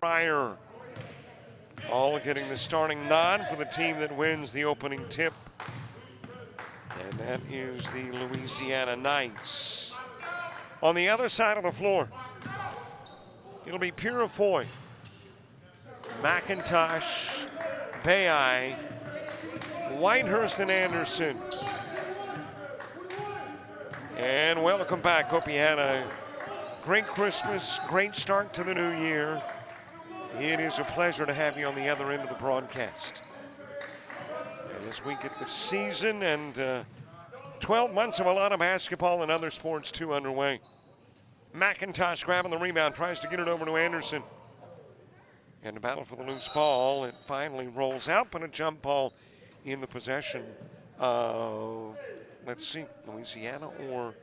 Pryor. All getting the starting nod for the team that wins the opening tip. And that is the Louisiana Knights. On the other side of the floor, it'll be Purifoy, McIntosh, Bayeye, Whitehurst, and Anderson. And welcome back. Hope you had a great Christmas, great start to the new year. It is a pleasure to have you on the other end of the broadcast. And as we get the season and 12 months of a lot of basketball and other sports too underway. McIntosh grabbing the rebound, tries to get it over to Anderson. And the battle for the loose ball. It finally rolls out, but a jump ball in the possession of, let's see, Louisiana or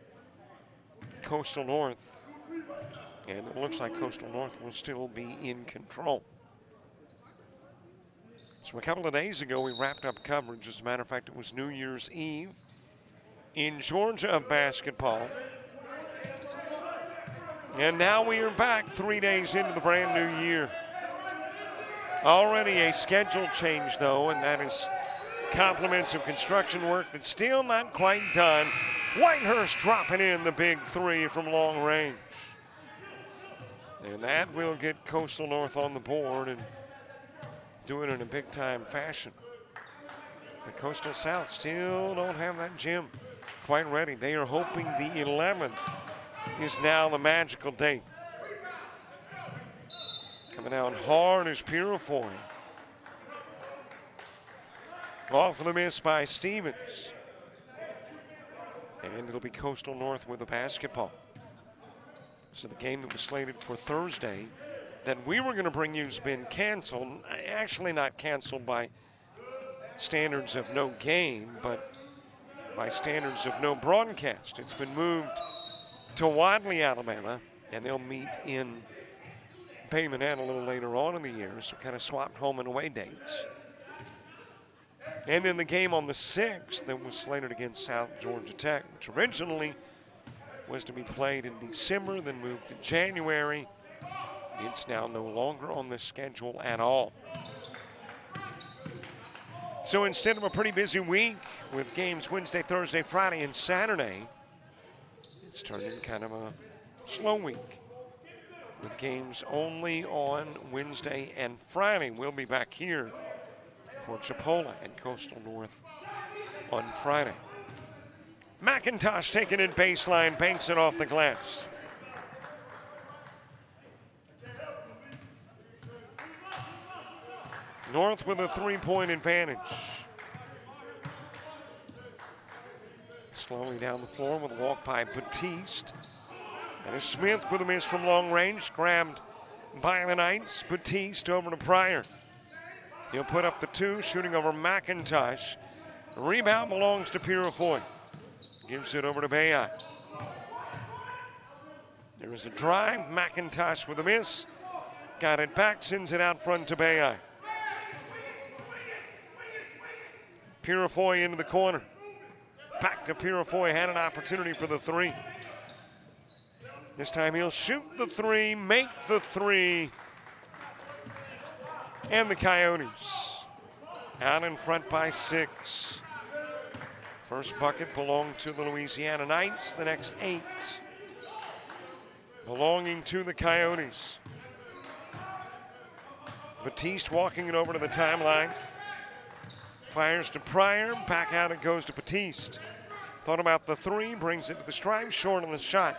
Coastal North. And it looks like Coastal North will still be in control. So a couple of days ago, we wrapped up coverage. As a matter of fact, it was New Year's Eve in Georgia of basketball. And now we are back 3 days into the brand new year. Already a schedule change, though, and that is compliments of construction work that's still not quite done. Whitehurst dropping in the big three from long range. And that will get Coastal North on the board and do it in a big-time fashion. The Coastal South still don't have that gym quite ready. They are hoping the 11th is now the magical date. Coming out hard is Purifoy. Off of the miss by Stevens. And it'll be Coastal North with the basketball. So the game that was slated for Thursday that we were going to bring you has been canceled. Actually not canceled by standards of no game, but by standards of no broadcast. It's been moved to Wadley, Alabama, and they'll meet in Bay Minette a little later on in the year, so kind of swapped home and away dates. And then the game on the 6th that was slated against South Georgia Tech, which originally was to be played in December, then moved to January. It's now no longer on the schedule at all. So instead of a pretty busy week with games Wednesday, Thursday, Friday, and Saturday, it's turned into kind of a slow week with games only on Wednesday and Friday. We'll be back here for Chipola and Coastal North on Friday. McIntosh taking it baseline, banks it off the glass. North with a three-point advantage. Slowly down the floor with a walk by Batiste. And it's Smith with a miss from long range, grabbed by the Knights. Batiste over to Pryor. He'll put up the two, shooting over McIntosh. The rebound belongs to Purifoy. Gives it over to Bayeye. There's a drive. McIntosh with a miss. Got it back, sends it out front to Bayeye. Purifoy into the corner. Back to Purifoy, had an opportunity for the three. This time he'll shoot the three, make the three. And the Coyotes out in front by 6. First bucket belonged to the Louisiana Knights. The next 8 belonging to the Coyotes. Batiste walking it over to the timeline. Fires to Pryor. Back out it goes to Batiste. Thought about the three. Brings it to the stripe. Short on the shot.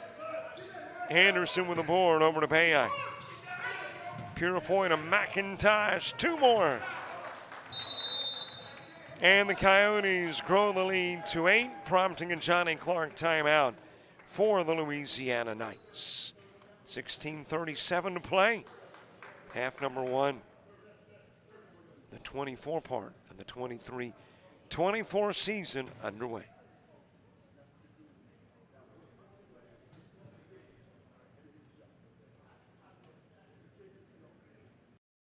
Anderson with the board over to Bayeye. Purifoy to McIntosh. 2 more. And the Coyotes grow the lead to 8, prompting a Johnny Clark timeout for the Louisiana Knights. 16:37 to play. Half number 1. The 24 part of the 23-24 season underway.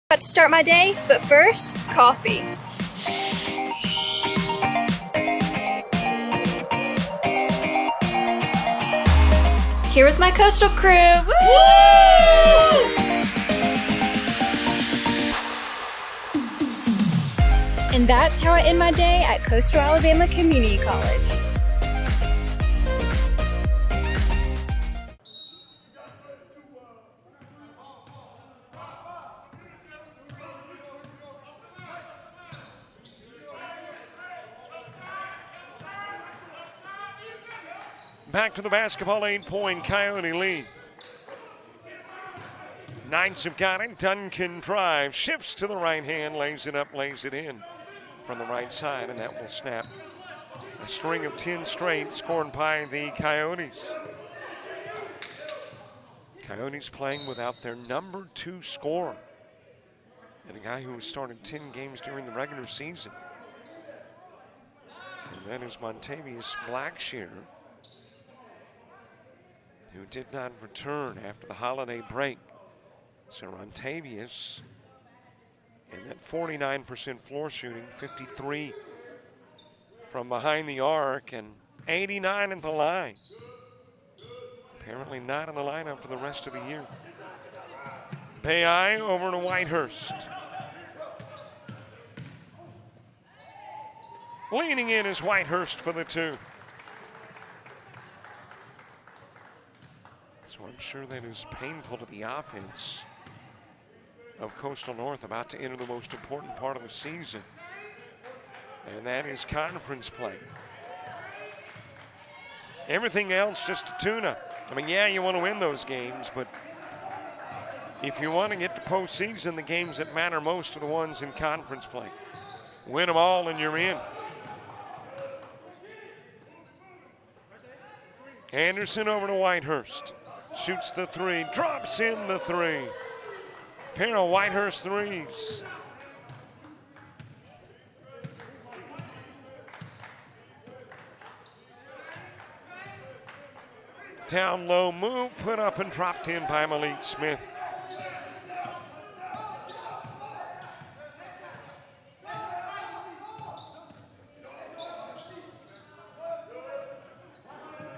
About to start my day, but first, coffee. Here with my coastal crew. Woo! And that's how I end my day at Coastal Alabama Community College. Back to the basketball, 8-point Coyote lead. Knights have got it. Duncan drives, shifts to the right hand, lays it up, lays it in from the right side, and that will snap a string of 10 straight scored by the Coyotes. Coyotes playing without their number 2 scorer, and a guy who has started 10 games during the regular season. And that is Montavious Blackshear, who did not return after the holiday break. So Montavious, and that 49% floor shooting, 53 from behind the arc, and 89 at the line. Apparently not in the lineup for the rest of the year. Bayeye over to Whitehurst. Leaning in is Whitehurst for the 2. So I'm sure that is painful to the offense of Coastal North, about to enter the most important part of the season, and that is conference play. Everything else just a tune-up. I mean, yeah, you want to win those games, but if you want to get to postseason, the games that matter most are the ones in conference play. Win them all and you're in. Anderson over to Whitehurst. Shoots the 3, drops in the 3. Pair of Whitehurst threes. Down low move, put up and dropped in by Malik Smith.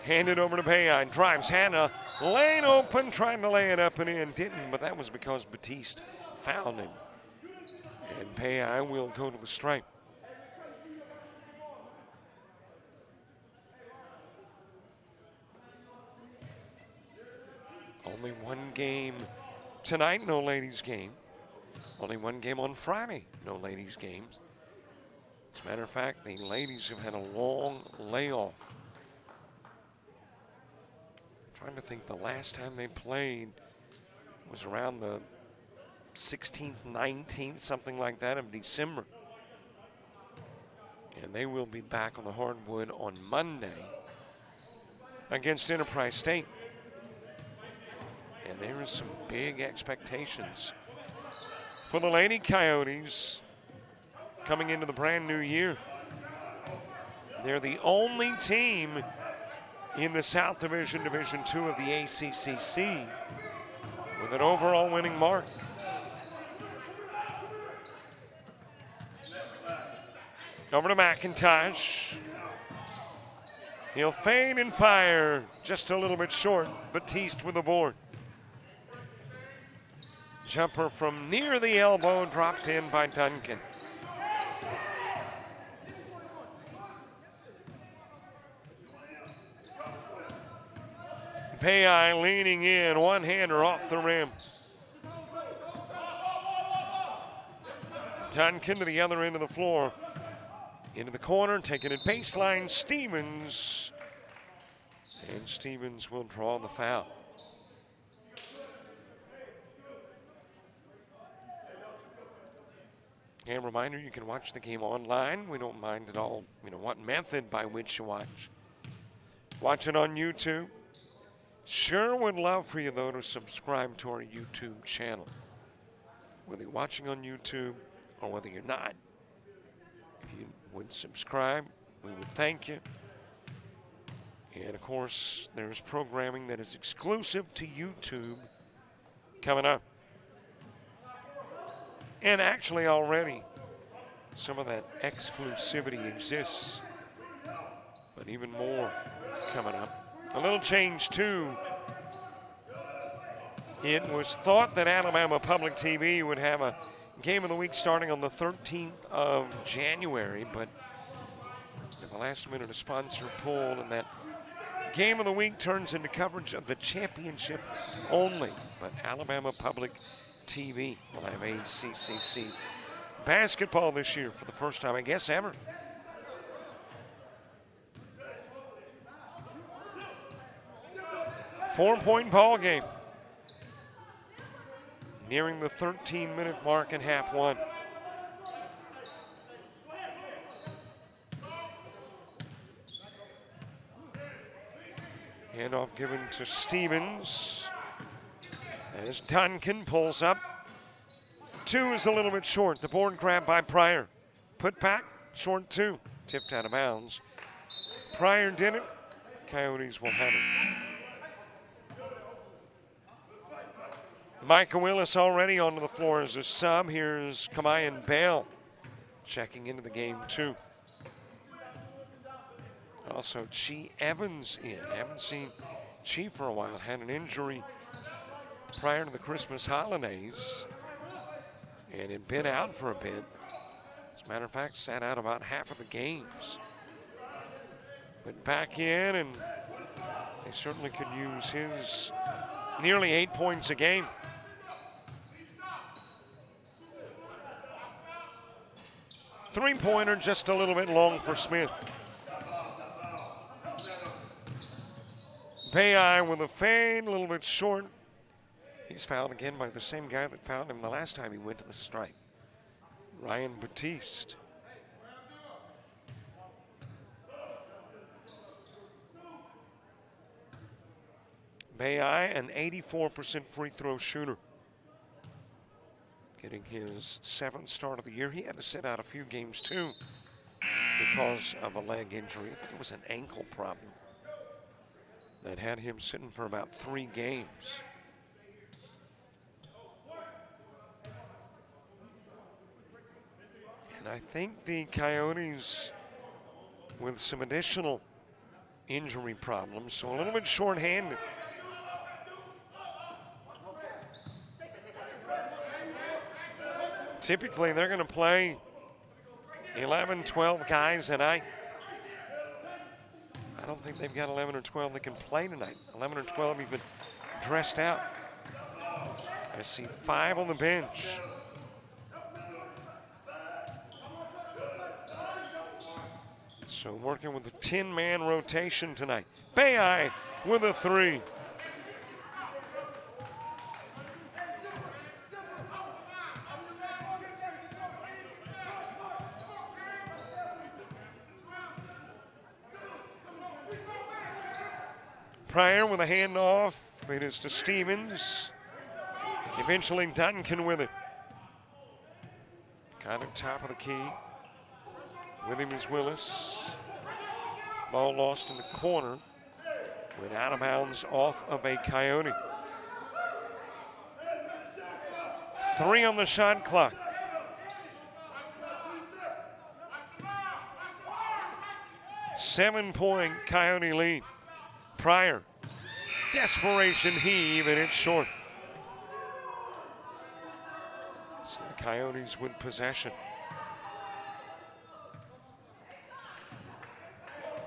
Handed over to Bayeye, drives Hannah, lane open, trying to lay it up and in, didn't, but that was because Batiste fouled him. And Bayeye will go to the stripe. Only one game tonight, no ladies game. Only one game on Friday, no ladies games. As a matter of fact, the ladies have had a long layoff. Trying to think, the last time they played was around the 16th, 19th, something like that, of December. And they will be back on the hardwood on Monday against Enterprise State. And there is some big expectations for the Lady Coyotes coming into the brand new year. They're the only team in the South Division, Division II of the ACCC, with an overall winning mark. Over to McIntosh. He'll fade and fire, just a little bit short. Batiste with the board. Jumper from near the elbow, dropped in by Duncan. Bayeye leaning in, one-hander off the rim. Duncan to the other end of the floor. Into the corner, taking it baseline, Stevens. And Stevens will draw the foul. And a reminder, you can watch the game online. We don't mind at all, what method by which you watch. Watch it on YouTube. Sure would love for you, though, to subscribe to our YouTube channel. Whether you're watching on YouTube or whether you're not, if you would subscribe, we would thank you. And, of course, there's programming that is exclusive to YouTube coming up. And actually already some of that exclusivity exists, but even more coming up. A little change, too. It was thought that Alabama Public TV would have a game of the week starting on the 13th of January, but at the last minute a sponsor pulled, and that game of the week turns into coverage of the championship only. But Alabama Public TV will have ACCC basketball this year for the first time, I guess, ever. Four-point ball game. Nearing the 13-minute mark in half one. Handoff given to Stevens. As Duncan pulls up. Two is a little bit short. The board grab by Pryor. Put back, short two. Tipped out of bounds. Pryor did it. Coyotes will have it. Micah Willis already onto the floor as a sub. Here's Kamayan Bell checking into the game too. Also, Chi Evans in. Haven't seen Chi for a while. Had an injury prior to the Christmas holidays and had been out for a bit. As a matter of fact, sat out about half of the games. But back in, and they certainly could use his nearly 8 points a game. Three-pointer just a little bit long for Smith. Bayeye with a fade, a little bit short. He's fouled again by the same guy that fouled him the last time he went to the stripe, Ryan Batiste. Bayeye, an 84% free throw shooter. Getting his 7th start of the year. He had to sit out a few games too because of a leg injury. I think it was an ankle problem that had him sitting for about 3 games. And I think the Coyotes, with some additional injury problems, so a little bit short-handed. Typically, they're going to play 11, 12 guys a night. I don't think they've got 11 or 12 that can play tonight. 11 or 12 even dressed out. I see 5 on the bench. So working with a 10-man rotation tonight. Bayeye with a 3. Pryor with a handoff. It is to Stevens. Eventually Duncan with it. Kind of top of the key. With him is Willis. Ball lost in the corner. Went out of bounds off of a Coyote. 3 on the shot clock. Seven-point Coyote lead. Pryor, desperation heave, and it's short. So the Coyotes with possession.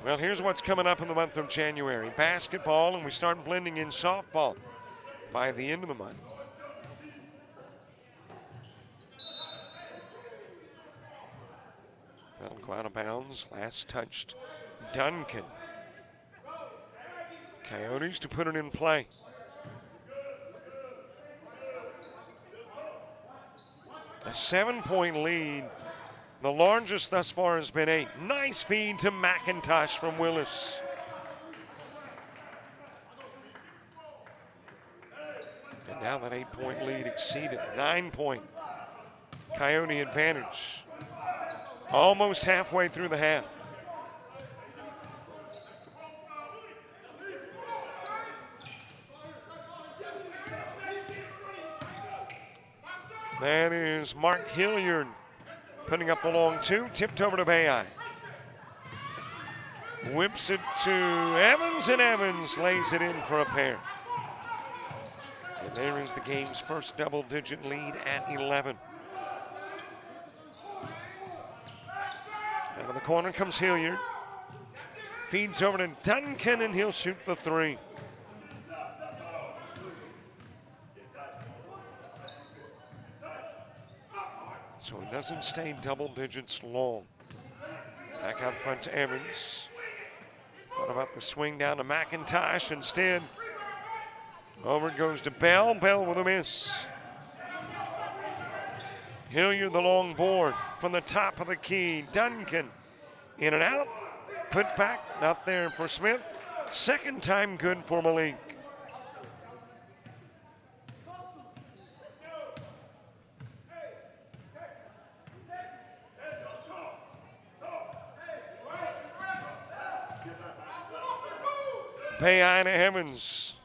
Well, here's what's coming up in the month of January. Basketball, and we start blending in softball by the end of the month. That'll go out of bounds. Last touched Duncan. Coyotes to put it in play. A 7-point lead. The largest thus far has been 8. Nice feed to McIntosh from Willis. And now that 8-point lead exceeded. 9-point Coyote advantage. Almost halfway through the half. That is Mark Hilliard putting up the long 2. Tipped over to Bayeye. Whips it to Evans, and Evans lays it in for a pair. And there is the game's first double-digit lead at 11. corner comes Hilliard. Feeds over to Duncan, and he'll shoot the three. So it doesn't stay double digits long. Back out front to Evans. Thought about the swing down to McIntosh. Instead, over it goes to Bell. Bell with a miss. Hilliard the long board from the top of the key. Duncan in and out. Put back, not there for Smith. Second time good for Malik. Bayine to Evans.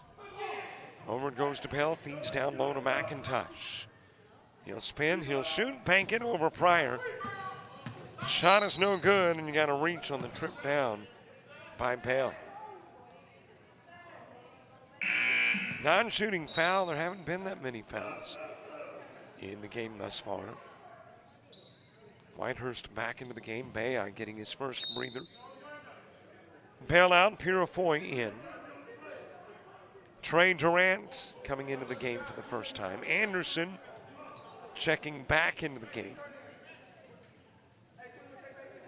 Over it goes to Bell, feeds down low to McIntosh. He'll spin, he'll shoot, bank it over Pryor. Shot is no good, and you got to reach on the trip down by Bell. Non-shooting foul. There haven't been that many fouls in the game thus far. Whitehurst back into the game. Bayine getting his first breather. Bell out, Purifoy in. Trey Durant coming into the game for the first time. Anderson checking back into the game,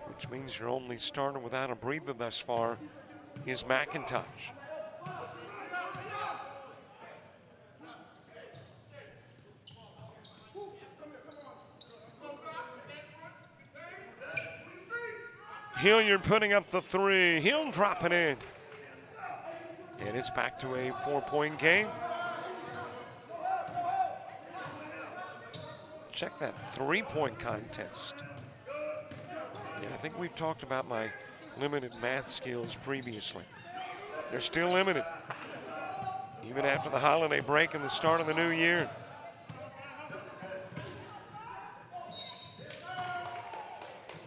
which means your only starter without a breather thus far is McIntosh. Hilliard putting up the three. He'll drop it in. And it's back to a 4-point game. Check that three-point contest. Yeah, I think we've talked about my limited math skills previously. They're still limited, even after the holiday break and the start of the new year.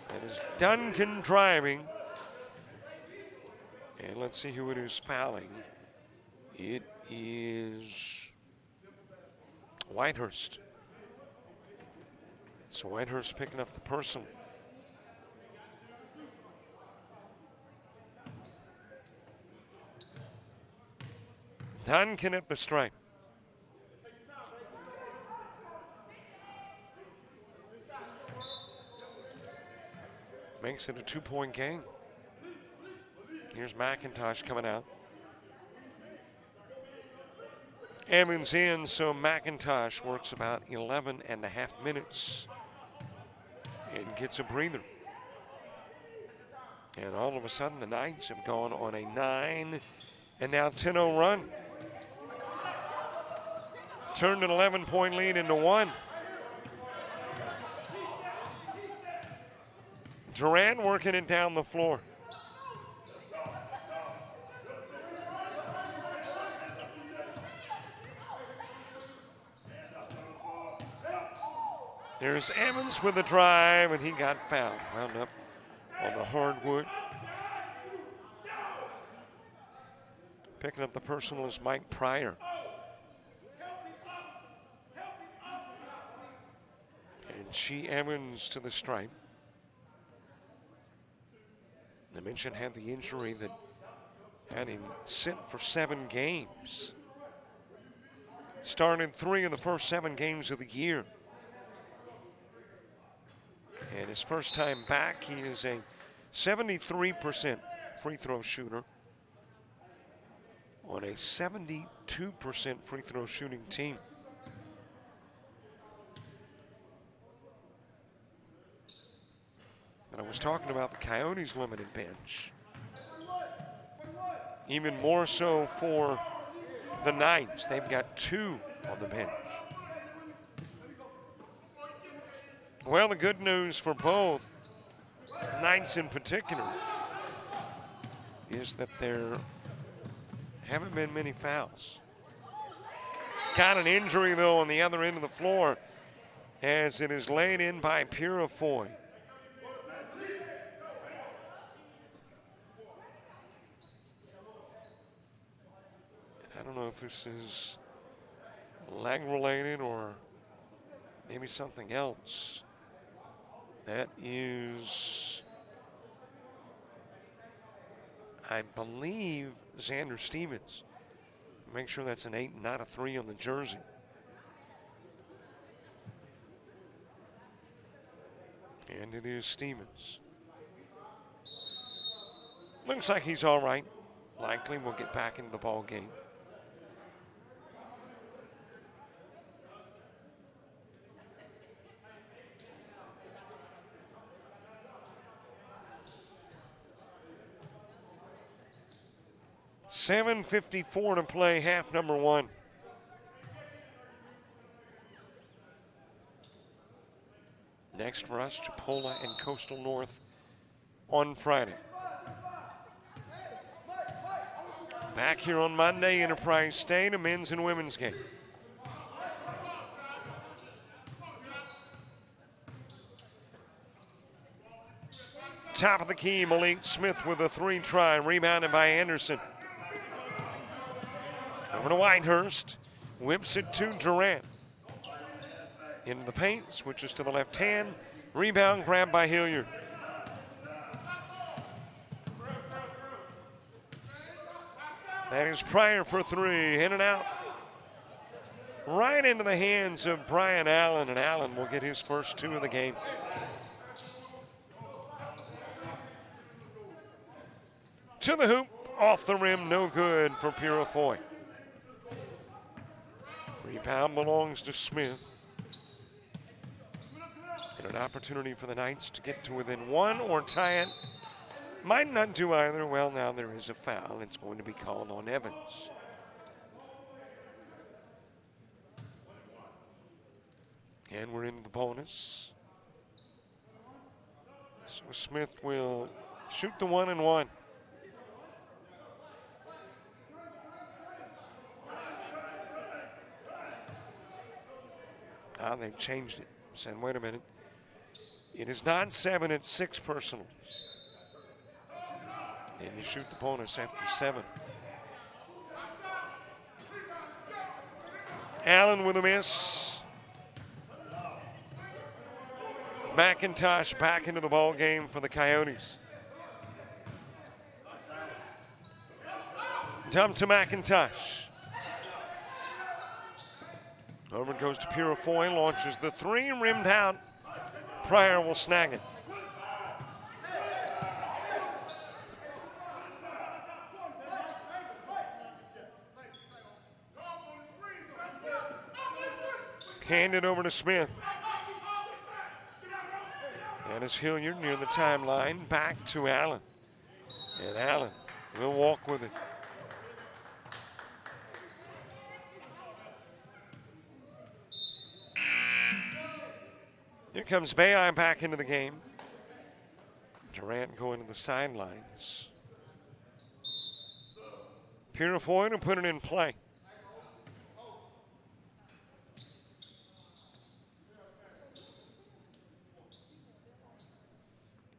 That is Duncan driving. And let's see who it is fouling. It is Whitehurst. So Whitehurst picking up the personal. Duncan at the strike. Makes it a 2-point game. Here's McIntosh coming out. Evans in, so McIntosh works about 11 and a half minutes and gets a breather. And all of a sudden, the Knights have gone on a 9 and now 10-0 run. Turned an 11-point lead into 1. Durant working it down the floor. There's Evans with a drive, and he got fouled. Wound up on the hardwood. Picking up the personal is Mike Pryor. And She Evans to the stripe. I mentioned had the injury that had him sit for 7 games. Started 3 of the first 7 games of the year. And his first time back, he is a 73% free throw shooter on a 72% free throw shooting team. But I was talking about the Coyotes' limited bench. Even more so for the Knights. They've got 2 on the bench. Well, the good news for both Knights in particular is that there haven't been many fouls. Got an injury, though, on the other end of the floor as it is laid in by Purifoy. I don't know if this is leg related or maybe something else. That is I believe, Xander Stevens. Make sure that's an 8, not a 3 on the jersey. And it is Stevens. Looks like he's all right. Likely will get back into the ball game. .754 to play, half number 1. Next for us, Chipola and Coastal North on Friday. Back here on Monday, Enterprise State, a men's and women's game. Top of the key, Malik Smith with a 3-try, rebounded by Anderson. Over to Whitehurst, whips it to Durant. Into the paint, switches to the left hand, rebound grabbed by Hilliard. That is Pryor for 3, in and out. Right into the hands of Brian Allen, and Allen will get his first 2 of the game. To the hoop, off the rim, no good for Purifoy. Rebound belongs to Smith. And an opportunity for the Knights to get to within 1 or tie it. Might not do either. Well, now there is a foul. It's going to be called on Evans. And we're into the bonus. So Smith will shoot the 1-and-1. Now they've changed it. Said, wait a minute. It is not 7, it's 6 personals. And you shoot the bonus after 7. Allen with a miss. McIntosh back into the ball game for the Coyotes. Dump to McIntosh. Over it goes to Purifoy, launches the 3, rimmed out. Pryor will snag it. Handed over to Smith. That is Hilliard near the timeline. Back to Allen. And Allen will walk with it. Here comes Bayeye back into the game. Durant going to the sidelines. Purifoy to put it in play.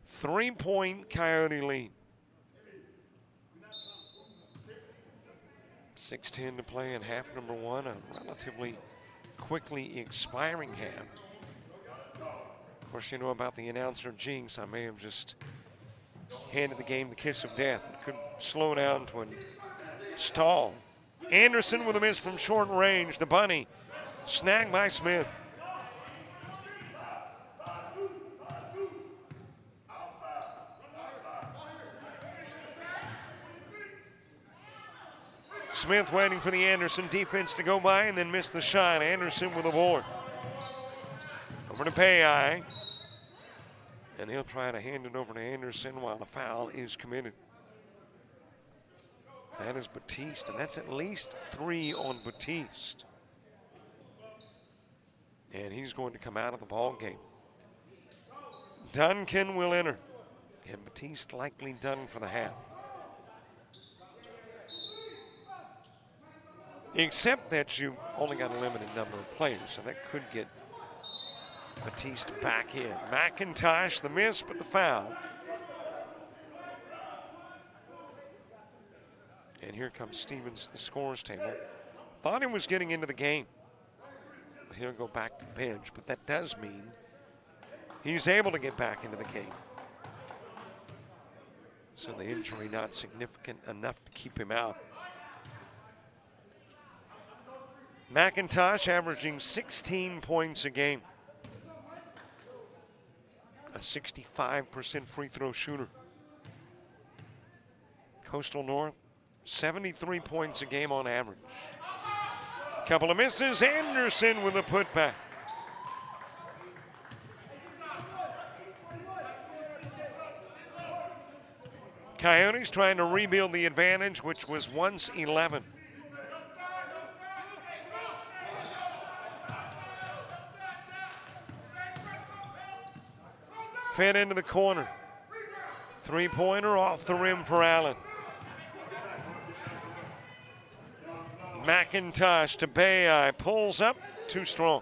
Three-point Coyote lead. 6:10 to play in half number 1, a relatively quickly expiring half. Of course, you know about the announcer jinx. I may have just handed the game the kiss of death. It could slow down to a stall. Anderson with a miss from short range. The bunny snagged by Smith. Smith waiting for the Anderson defense to go by and then missed the shot. Anderson with a board. Over to Bayeye. And he'll try to hand it over to Anderson while the foul is committed. That is Batiste, and that's at least 3 on Batiste. And he's going to come out of the ball game. Duncan will enter. And Batiste likely done for the half. Except that you've only got a limited number of players, so that could get Batiste back in. McIntosh, the miss, but the foul. And here comes Stevens to the scores table. Thought he was getting into the game. He'll go back to the bench, but that does mean he's able to get back into the game. So the injury not significant enough to keep him out. McIntosh averaging 16 points a game. A 65% free throw shooter. Coastal North, 73 points a game on average. Couple of misses. Anderson with a putback. Coyotes trying to rebuild the advantage, which was once 11. Fed into the corner. Three-pointer off the rim for Allen. McIntosh to Bayeye, pulls up, too strong.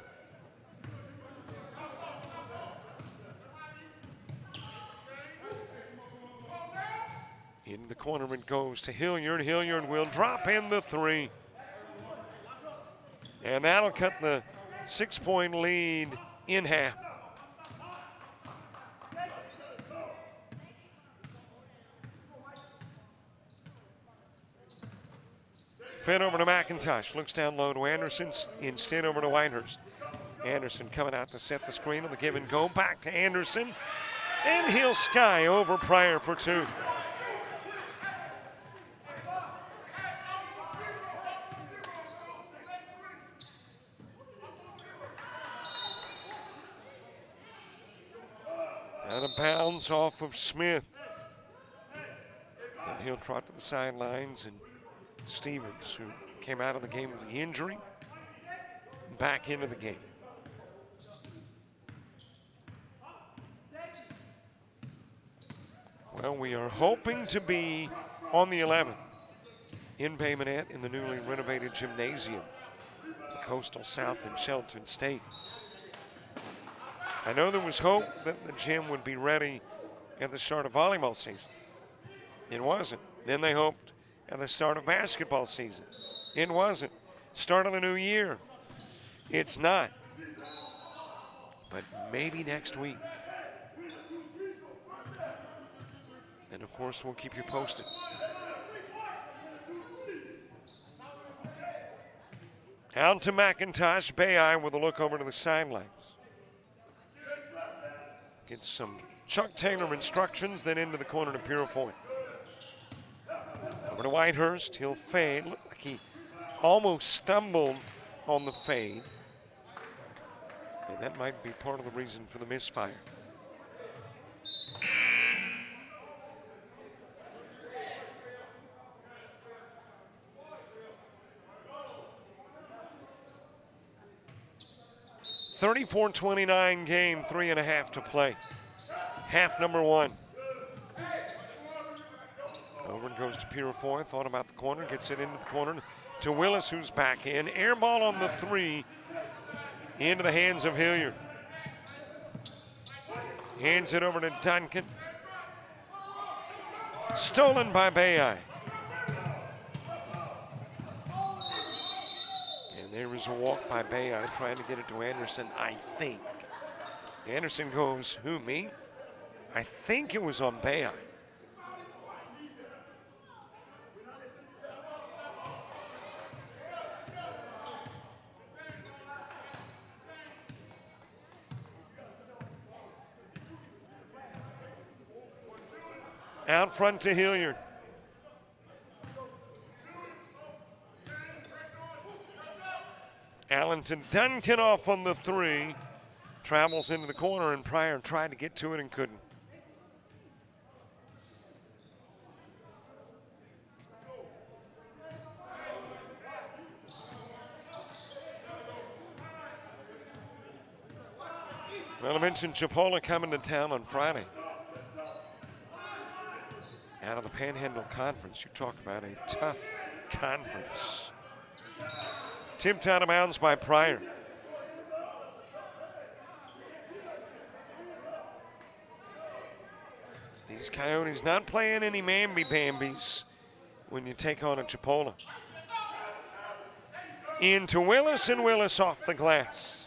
In the corner it goes to Hilliard. Hilliard will drop in the three. And that'll cut the 6-point lead in half. Fed over to McIntosh. Looks down low to Anderson. Instead over to Whitehurst. Anderson coming out to set the screen on the give and go. Back to Anderson. And he'll sky over Pryor for two. Out of bounds off of Smith. And he'll trot to the sidelines, and Stevens, who came out of the game with the injury, back into the game. Well, we are hoping to be on the 11th in Bay Minette in the newly renovated gymnasium, the Coastal South in Shelton State. I know there was hope that the gym would be ready at the start of volleyball season. It wasn't. Then they hoped at the start of basketball season. It wasn't. Start of the new year. It's not. But maybe next week. And of course, we'll keep you posted. Out to McIntosh. Bayeye with a look over to the sidelines. Gets some Chuck Taylor instructions, then into the corner to Purifoy. Over to Whitehurst. He'll fade. Looked like he almost stumbled on the fade. And that might be part of the reason for the misfire. (34-29) game, 3.5 to play. Half number one. Over and goes to Purifoy, thought about the corner, gets it into the corner to Willis, who's back in. Air ball on the three, into the hands of Hilliard. Hands it over to Duncan. Stolen by Bayeye. And there is a walk by Bayeye trying to get it to Anderson, I think. Anderson goes, who, me? I think it was on Bayeye. Out front to Hilliard. Allen to Duncan off on the three. Travels into the corner, and Pryor tried to get to it and couldn't. Well, I mentioned Chipola coming to town on Friday. Out of the Panhandle Conference. You talk about a tough conference. Tipped out of bounds by Pryor. These Coyotes not playing any mamby-bambies when you take on a Chipola. Into Willis, and Willis off the glass.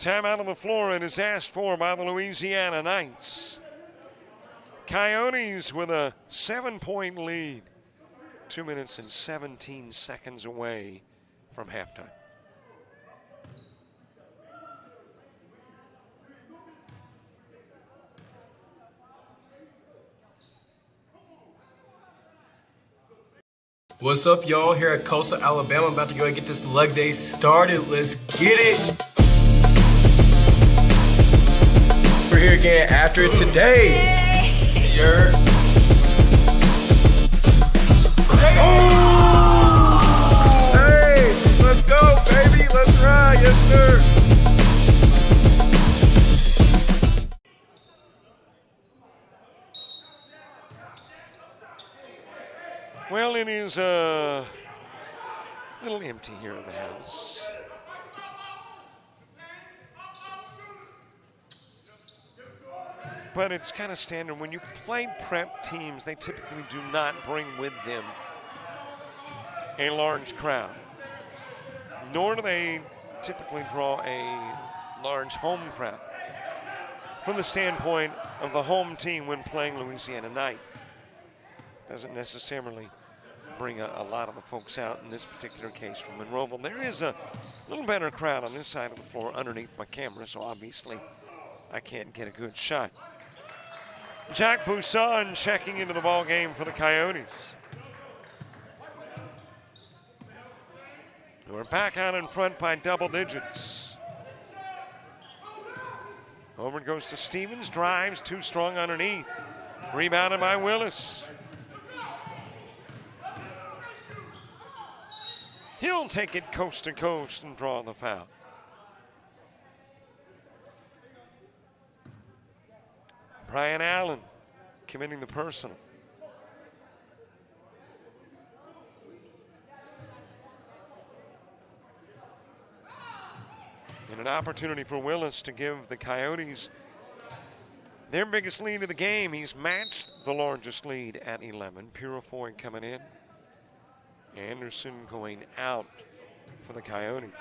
Time out on the floor, and is asked for by the Louisiana Knights. Coyotes with a 7-point lead. 2 minutes and 17 seconds away from halftime. What's up, y'all? Here at Coastal, Alabama. About to go and get this leg day started. Let's get it. We're here again after it today. You're... Hey, let's go, baby. Let's ride. Yes, sir. Well, it is a little empty here in the house. But it's kind of standard. When you play prep teams, they typically do not bring with them a large crowd. Nor do they typically draw a large home crowd. From the standpoint of the home team when playing Louisiana Knight, doesn't necessarily bring a lot of the folks out in this particular case from Monroeville. There is a little better crowd on this side of the floor underneath my camera, so obviously I can't get a good shot. Jack Buisson checking into the ball game for the Coyotes. We're back out in front by double digits. Over it goes to Stevens, drives, too strong underneath. Rebounded by Willis. He'll take it coast to coast and draw the foul. Brian Allen committing the personal. And an opportunity for Willis to give the Coyotes their biggest lead of the game. He's matched the largest lead at 11. Purifoy coming in. Anderson going out for the Coyotes.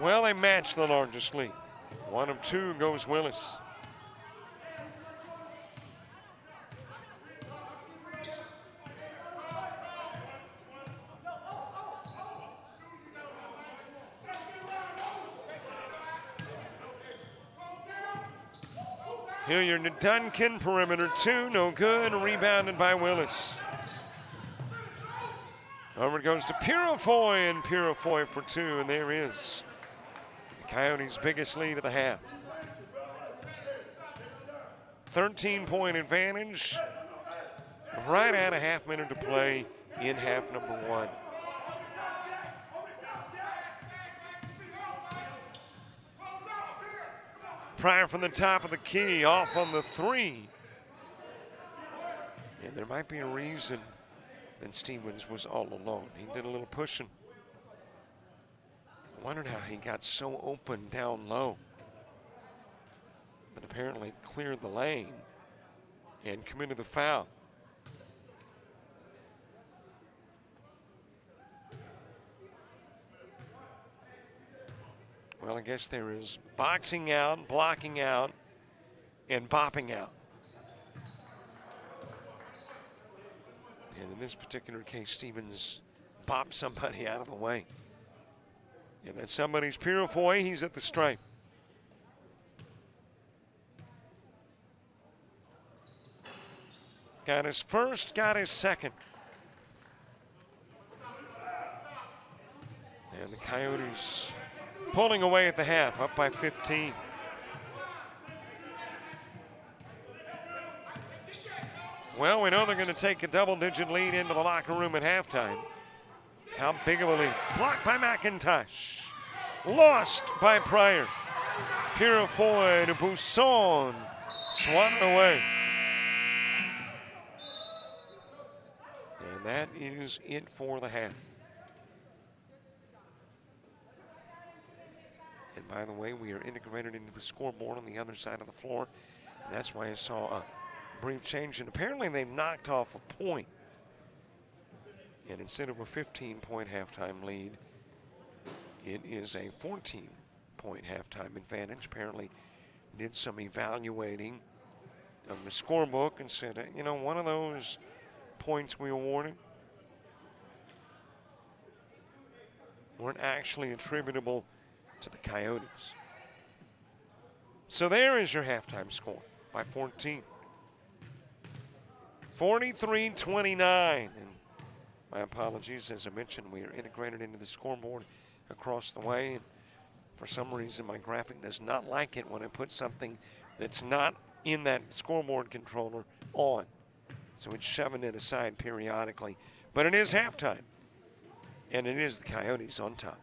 Well, they match the largest lead. 1 of 2 goes Willis. Hilliard to Duncan, perimeter 2, no good, rebounded by Willis. Over it goes to Purifoy, and Purifoy for 2, and there is the Coyotes' biggest lead of the half. 13-point advantage, right at a half minute to play in half number 1. Pryor from the top of the key, off on the 3. And there might be a reason that Stevens was all alone. He did a little pushing. I wondered how he got so open down low. But apparently cleared the lane and committed the foul. Well, I guess there is boxing out, blocking out, and bopping out. And in this particular case, Stevens bopped somebody out of the way. And that somebody's Purifoy, he's at the stripe. Got his first, got his second. And the Coyotes pulling away at the half, up by 15. Well, we know they're going to take a double-digit lead into the locker room at halftime. How big of a lead? Blocked by McIntosh. Lost by Pryor. Purifoy to Buisson. Swatted away. And that is it for the half. And by the way, we are integrated into the scoreboard on the other side of the floor That's why I saw a brief change. And apparently they've knocked off a point. And instead of a 15-point halftime lead, it is a 14-point halftime advantage. Apparently did some evaluating of the scorebook and said, you know, one of those points we awarded weren't actually attributable to the Coyotes. So there is your halftime score by 14. 43-29. And my apologies, as I mentioned, we are integrated into the scoreboard across the way. And for some reason, my graphic does not like it when I put something that's not in that scoreboard controller on. So it's shoving it aside periodically. But it is halftime, and it is the Coyotes on top.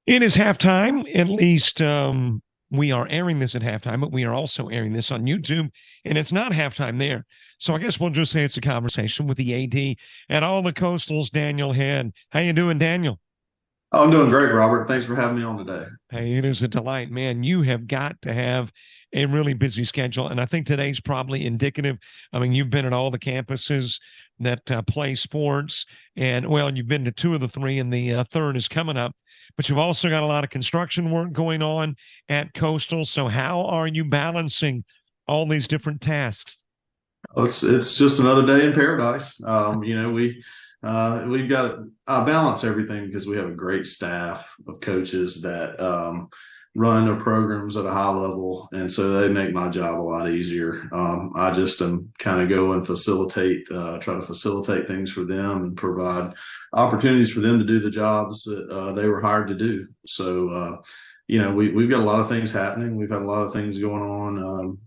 It is halftime. At least we are airing this at halftime, but we are also airing this on YouTube, and it's not halftime there. So I guess we'll just say it's a conversation with the AD and all the Coastals, Daniel Head. How you doing, Daniel? Oh, I'm doing great, Robert. Thanks for having me on today. Hey, it is a delight, man. You have got to have a really busy schedule, and I think today's probably indicative. I mean, you've been at all the campuses that play sports, and, well, you've been to two of the three, and the third is coming up. But you've also got a lot of construction work going on at Coastal. So how are you balancing all these different tasks? Oh, it's just another day in paradise. We've got I balance everything because we have a great staff of coaches that run their programs at a high level, and so they make my job a lot easier. I just am kind of go and try to facilitate things for them and provide opportunities for them to do the jobs that they were hired to do. So, we've got a lot of things happening. We've had a lot of things going on.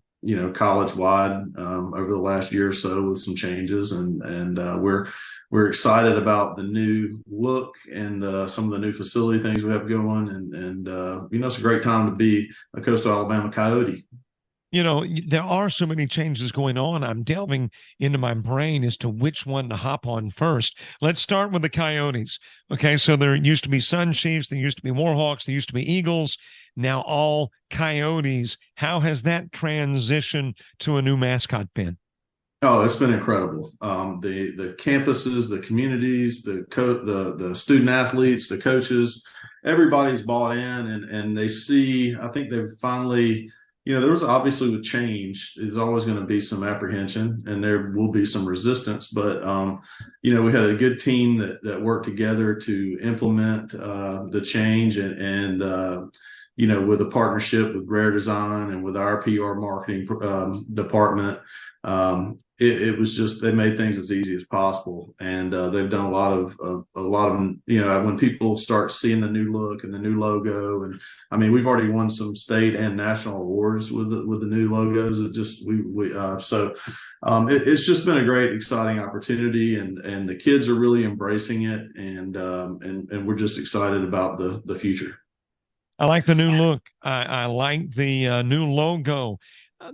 College-wide over the last year or so with some changes, and we're excited about the new look and some of the new facility things we have going, and it's a great time to be a Coastal Alabama Coyote. There are so many changes going on. I'm delving into my brain as to which one to hop on first. Let's start with the Coyotes. Okay, so there used to be Sun Chiefs, there used to be Warhawks, there used to be Eagles, now all Coyotes. How has that transition to a new mascot been? Oh, it's been incredible. The campuses, the communities, the student athletes, the coaches, everybody's bought in, and they see. I think they've finally. There was obviously with change, there's always going to be some apprehension and there will be some resistance. But, we had a good team that worked together to implement the change and with a partnership with Rare Design and with our PR marketing department. It was just, they made things as easy as possible. And they've done a lot of, when people start seeing the new look and the new logo, and I mean, we've already won some state and national awards with the new logos. It's just been a great, exciting opportunity, and the kids are really embracing it. And we're just excited about the future. I like the new look. I like the new logo.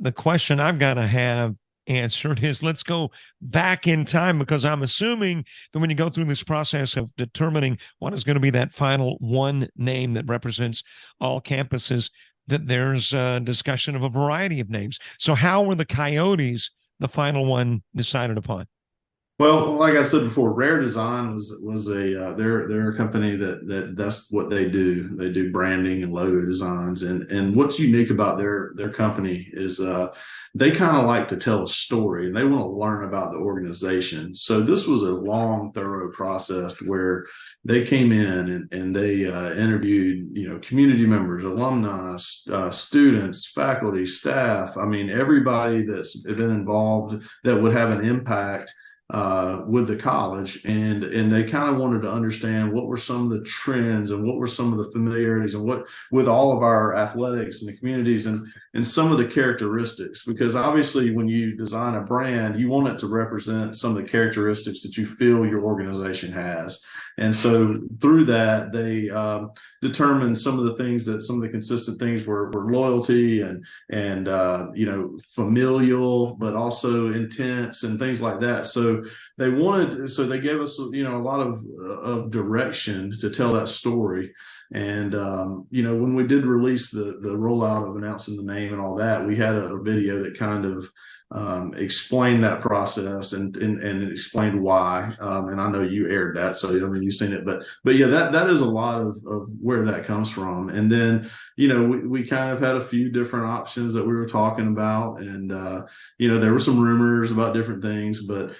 The question I've got to have answered is, let's go back in time, because I'm assuming that when you go through this process of determining what is going to be that final one name that represents all campuses, that there's a discussion of a variety of names. So how were the Coyotes the final one decided upon? Well, like I said before, Rare Design they're a company that's what they do. They do branding and logo designs, and what's unique about their company is they kind of like to tell a story, and they want to learn about the organization. So this was a long, thorough process where they came in and they interviewed community members, alumni, students, faculty, staff. I mean, everybody that's been involved that would have an impact with the college, and they kind of wanted to understand what were some of the trends and what were some of the familiarities and what with all of our athletics and the communities and some of the characteristics, because obviously when you design a brand, you want it to represent some of the characteristics that you feel your organization has. And so through that, they determined some of the consistent things were loyalty and familial, but also intense and things like that. So they gave us a lot of direction to tell that story. And when we did release the rollout of announcing the name and all that, we had a video that kind of explained that process and it explained why. And I know you aired that, so you've seen it, but yeah, that is a lot of where that comes from. And then we kind of had a few different options that we were talking about, and there were some rumors about different things, but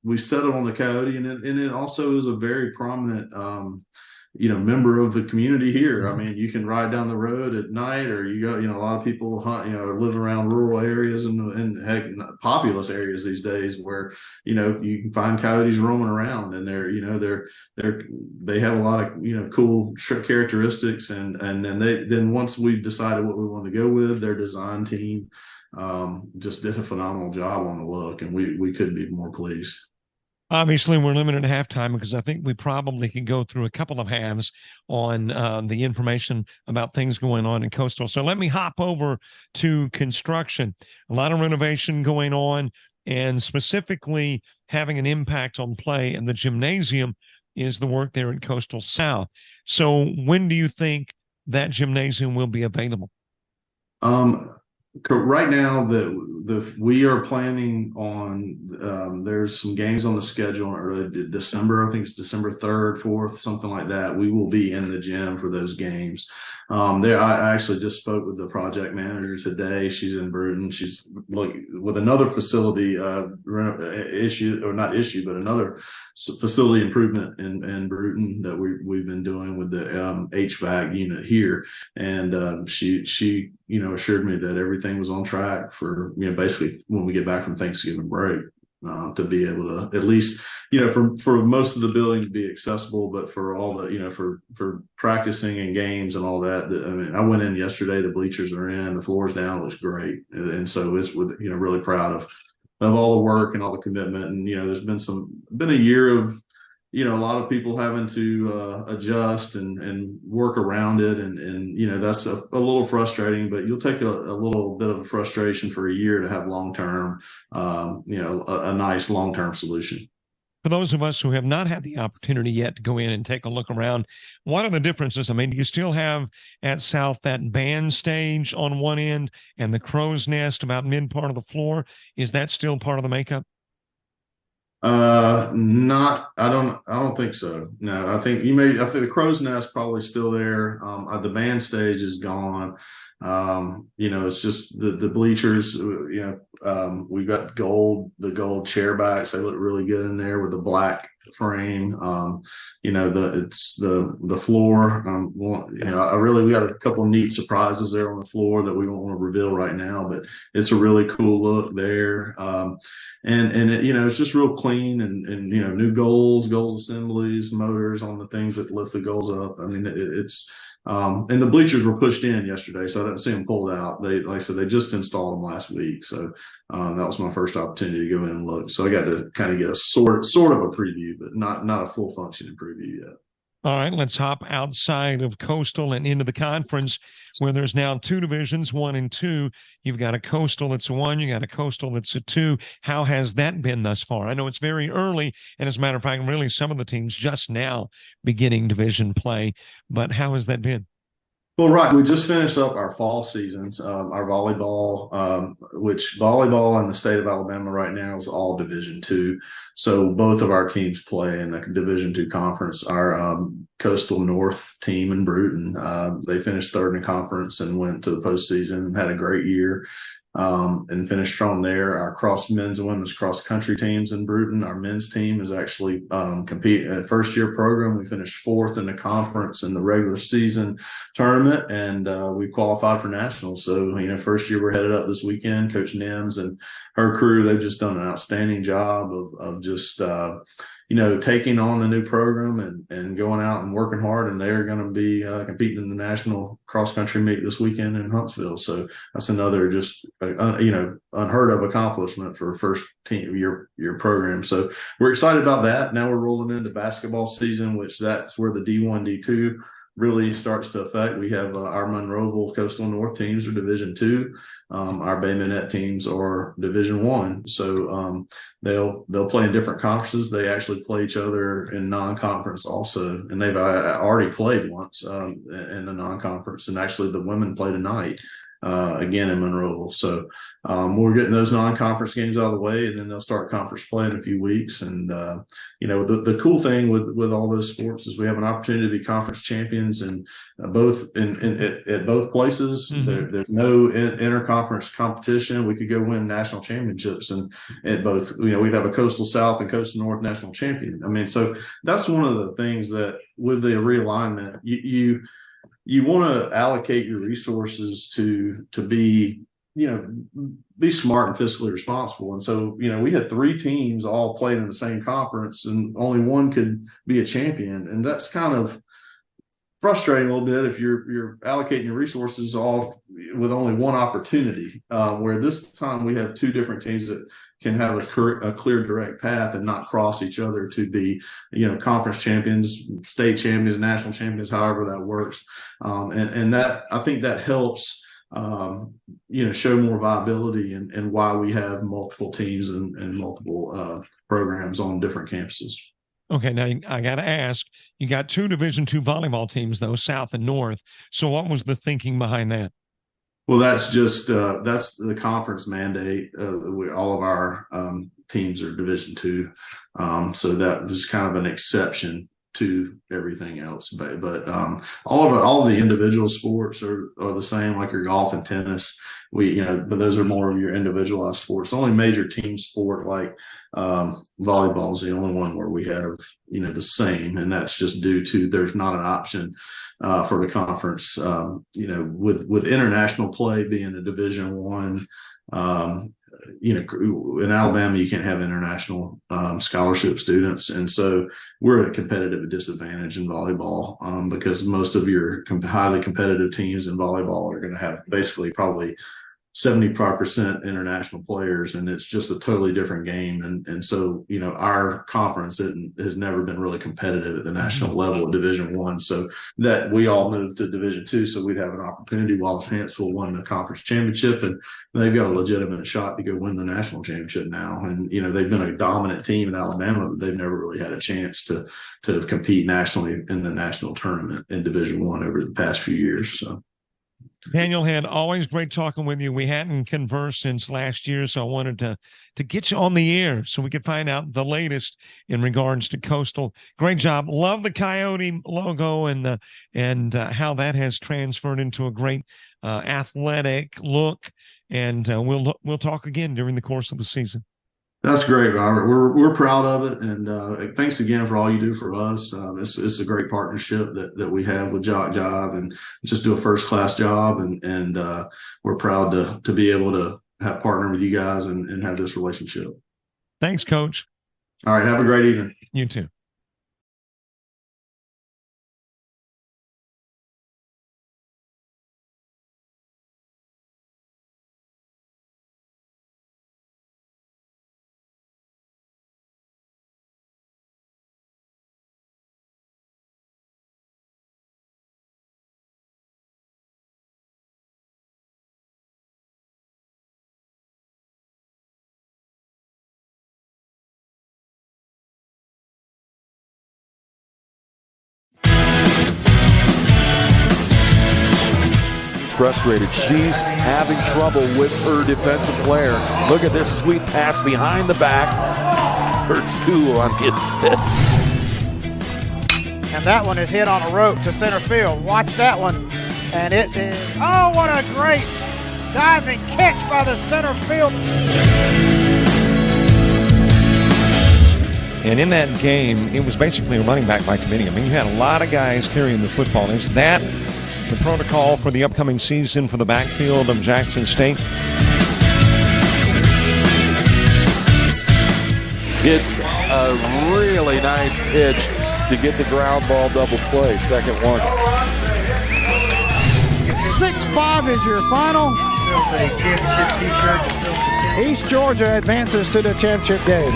we settled on the Coyote, and it also is a very prominent member of the community here. I mean, you can ride down the road at night, or you go, a lot of people hunt, live around rural areas and heck, populous areas these days where, you can find coyotes roaming around, and they have a lot of, cool characteristics. And then once we decided what we wanted to go with, their design team just did a phenomenal job on the look, and we couldn't be more pleased. Obviously, we're limited at halftime because I think we probably can go through a couple of halves on the information about things going on in Coastal. So let me hop over to construction. A lot of renovation going on, and specifically having an impact on play in the gymnasium is the work there in Coastal South. So when do you think that gymnasium will be available? Right now, we are planning on there's some games on the schedule in early December. I think it's December 3rd, 4th, something like that. We will be in the gym for those games. I actually just spoke with the project manager today. She's in Bruton. She's with another facility another facility improvement in Bruton that we've been doing with the HVAC unit here, and she assured me that everything was on track for, basically when we get back from Thanksgiving break, to be able to at least, for most of the building to be accessible, but for all the, for practicing and games and all that. I mean, I went in yesterday, the bleachers are in, the floor's down, it looks great. And so it's really proud of all the work and all the commitment. And, there's been a year of, a lot of people having to adjust and work around it. And that's a little frustrating, but you'll take a little bit of frustration for a year to have long-term, a nice long-term solution. For those of us who have not had the opportunity yet to go in and take a look around, what are the differences? I mean, do you still have at South that band stage on one end and the crow's nest about mid part of the floor? Is that still part of the makeup? I don't think so. No, I think the crow's nest probably still there. The band stage is gone. It's just the bleachers, we've got the gold chair backs. They look really good in there with the black frame. It's the floor. We got a couple of neat surprises there on the floor that we don't want to reveal right now, but it's a really cool look there. It's just real clean and new goal assemblies, motors on the things that lift the goals up. I mean, and the bleachers were pushed in yesterday, so I didn't see them pulled out. Like I said, they just installed them last week. So that was my first opportunity to go in and look. So I got to kind of get a sort of a preview, but not a full functioning preview yet. All right, let's hop outside of Coastal and into the conference where there's now two divisions, 1 and 2. You've got a Coastal that's a 1, you got a Coastal that's a 2. How has that been thus far? I know it's very early, and as a matter of fact, really some of the teams just now beginning division play, but how has that been? Well, right. We just finished up our fall seasons, our volleyball, which volleyball in the state of Alabama right now is all Division II. So both of our teams play in the Division II conference. Our Coastal North team in Bruton, they finished third in the conference and went to the postseason, had a great year. and finished strong there. Our men's and women's cross country teams in Bruton. Our men's team is actually compete at first year program. We finished 4th in the conference in the regular season tournament, and we qualified for nationals. So, first year we're headed up this weekend. Coach Nims and her crew, they've just done an outstanding job of just taking on the new program and going out and working hard, and they're going to be competing in the national cross country meet this weekend in Huntsville. So that's another just unheard of accomplishment for a first team year program. So we're excited about that. Now we're rolling into basketball season, which that's where the D1, D2 really starts to affect. We have our Monroeville Coastal North teams are Division II. Our Bay Minette teams are Division I. So they'll play in different conferences. They actually play each other in non-conference also, and they've already played once in the non-conference. And actually, the women play tonight again in Monroeville. So we're getting those non-conference games out of the way, and then they'll start conference play in a few weeks. And the cool thing with all those sports is we have an opportunity to be conference champions, and both at both places. Mm-hmm. There's no interconference competition. We could go win national championships, and at both, we'd have a Coastal South and Coastal North national champion. I mean, so that's one of the things that with the realignment, you want to allocate your resources to be smart and fiscally responsible. And so, we had 3 teams all playing in the same conference, and only one could be a champion. And that's kind of frustrating a little bit if you're allocating your resources all with only one opportunity, where this time we have 2 different teams that can have a clear direct path and not cross each other to be, conference champions, state champions, national champions, however that works. And that, I think that helps, show more viability and why we have multiple teams and multiple programs on different campuses. Okay, now I got to ask, you got 2 Division II volleyball teams, though, South and North. So what was the thinking behind that? Well, that's just that's the conference mandate. All of our teams are Division II, so that was kind of an exception to everything else. But all of the individual sports are the same, like your golf and tennis. But those are more of your individualized sports. The only major team sport like volleyball is the only one where we have the same, and that's just due to there's not an option for the conference. With international play being a Division I. In Alabama, you can't have international scholarship students. And so we're at a competitive disadvantage in volleyball because most of your highly competitive teams in volleyball are going to have basically probably 75% international players, and it's just a totally different game. And so, our conference has never been really competitive at the national level of Division I. So that we all moved to Division II, so we'd have an opportunity. Wallace Hansville won the conference championship, and they've got a legitimate shot to go win the national championship now. And, they've been a dominant team in Alabama, but they've never really had a chance to compete nationally in the national tournament in Division I over the past few years. So. Daniel Head, always great talking with you. We hadn't conversed since last year, so I wanted to get you on the air so we could find out the latest in regards to Coastal. Great job. Love the Coyote logo and how that has transferred into a great athletic look. And we'll talk again during the course of the season. That's great, Robert. We're proud of it, and thanks again for all you do for us. It's a great partnership that we have with JockJive, and just do a first class job, and we're proud to be able to have partnered with you guys and have this relationship. Thanks, Coach. All right, have a great evening. You too. Frustrated. She's having trouble with her defensive player. Look at this sweet pass behind the back for 2 on the assist. And that one is hit on a rope to center field. Watch that one. And it is, oh, what a great Diving catch by the center field. And in that game, it was basically a running back by committee. I mean, you had a lot of guys carrying the football. Is that the protocol for the upcoming season for the backfield of Jackson State? It's a really nice pitch to get the ground ball double play. Second one. 6-5 is your final. East Georgia advances to the championship game.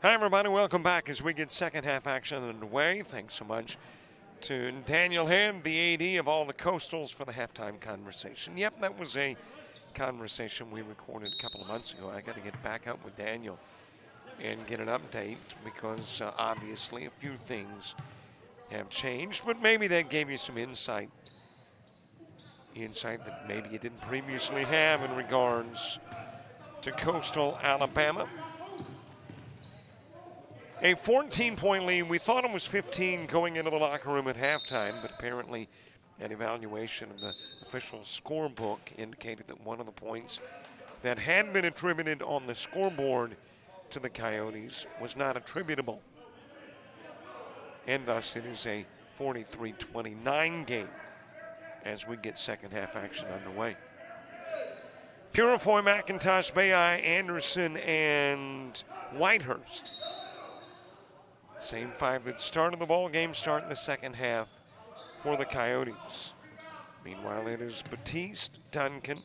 Hi, everybody. Welcome back as we get second half action underway. Thanks so much to Daniel Head, the AD of all the Coastals, for the halftime conversation. Yep, that was a conversation we recorded a couple of months ago. I got to get back up with Daniel and get an update because obviously a few things have changed, but maybe that gave you some insight that maybe you didn't previously have in regards to Coastal Alabama. A 14-point lead. We thought it was 15 going into the locker room at halftime, but apparently an evaluation of the official scorebook indicated that one of the points that had been attributed on the scoreboard to the Coyotes was not attributable. And thus it is a 43-29 game as we get second half action underway. Purifoy, McIntosh, Bayeye, Anderson, and Whitehurst. Same five that started the ball game, starting the second half for the Coyotes. Meanwhile, it is Batiste, Duncan,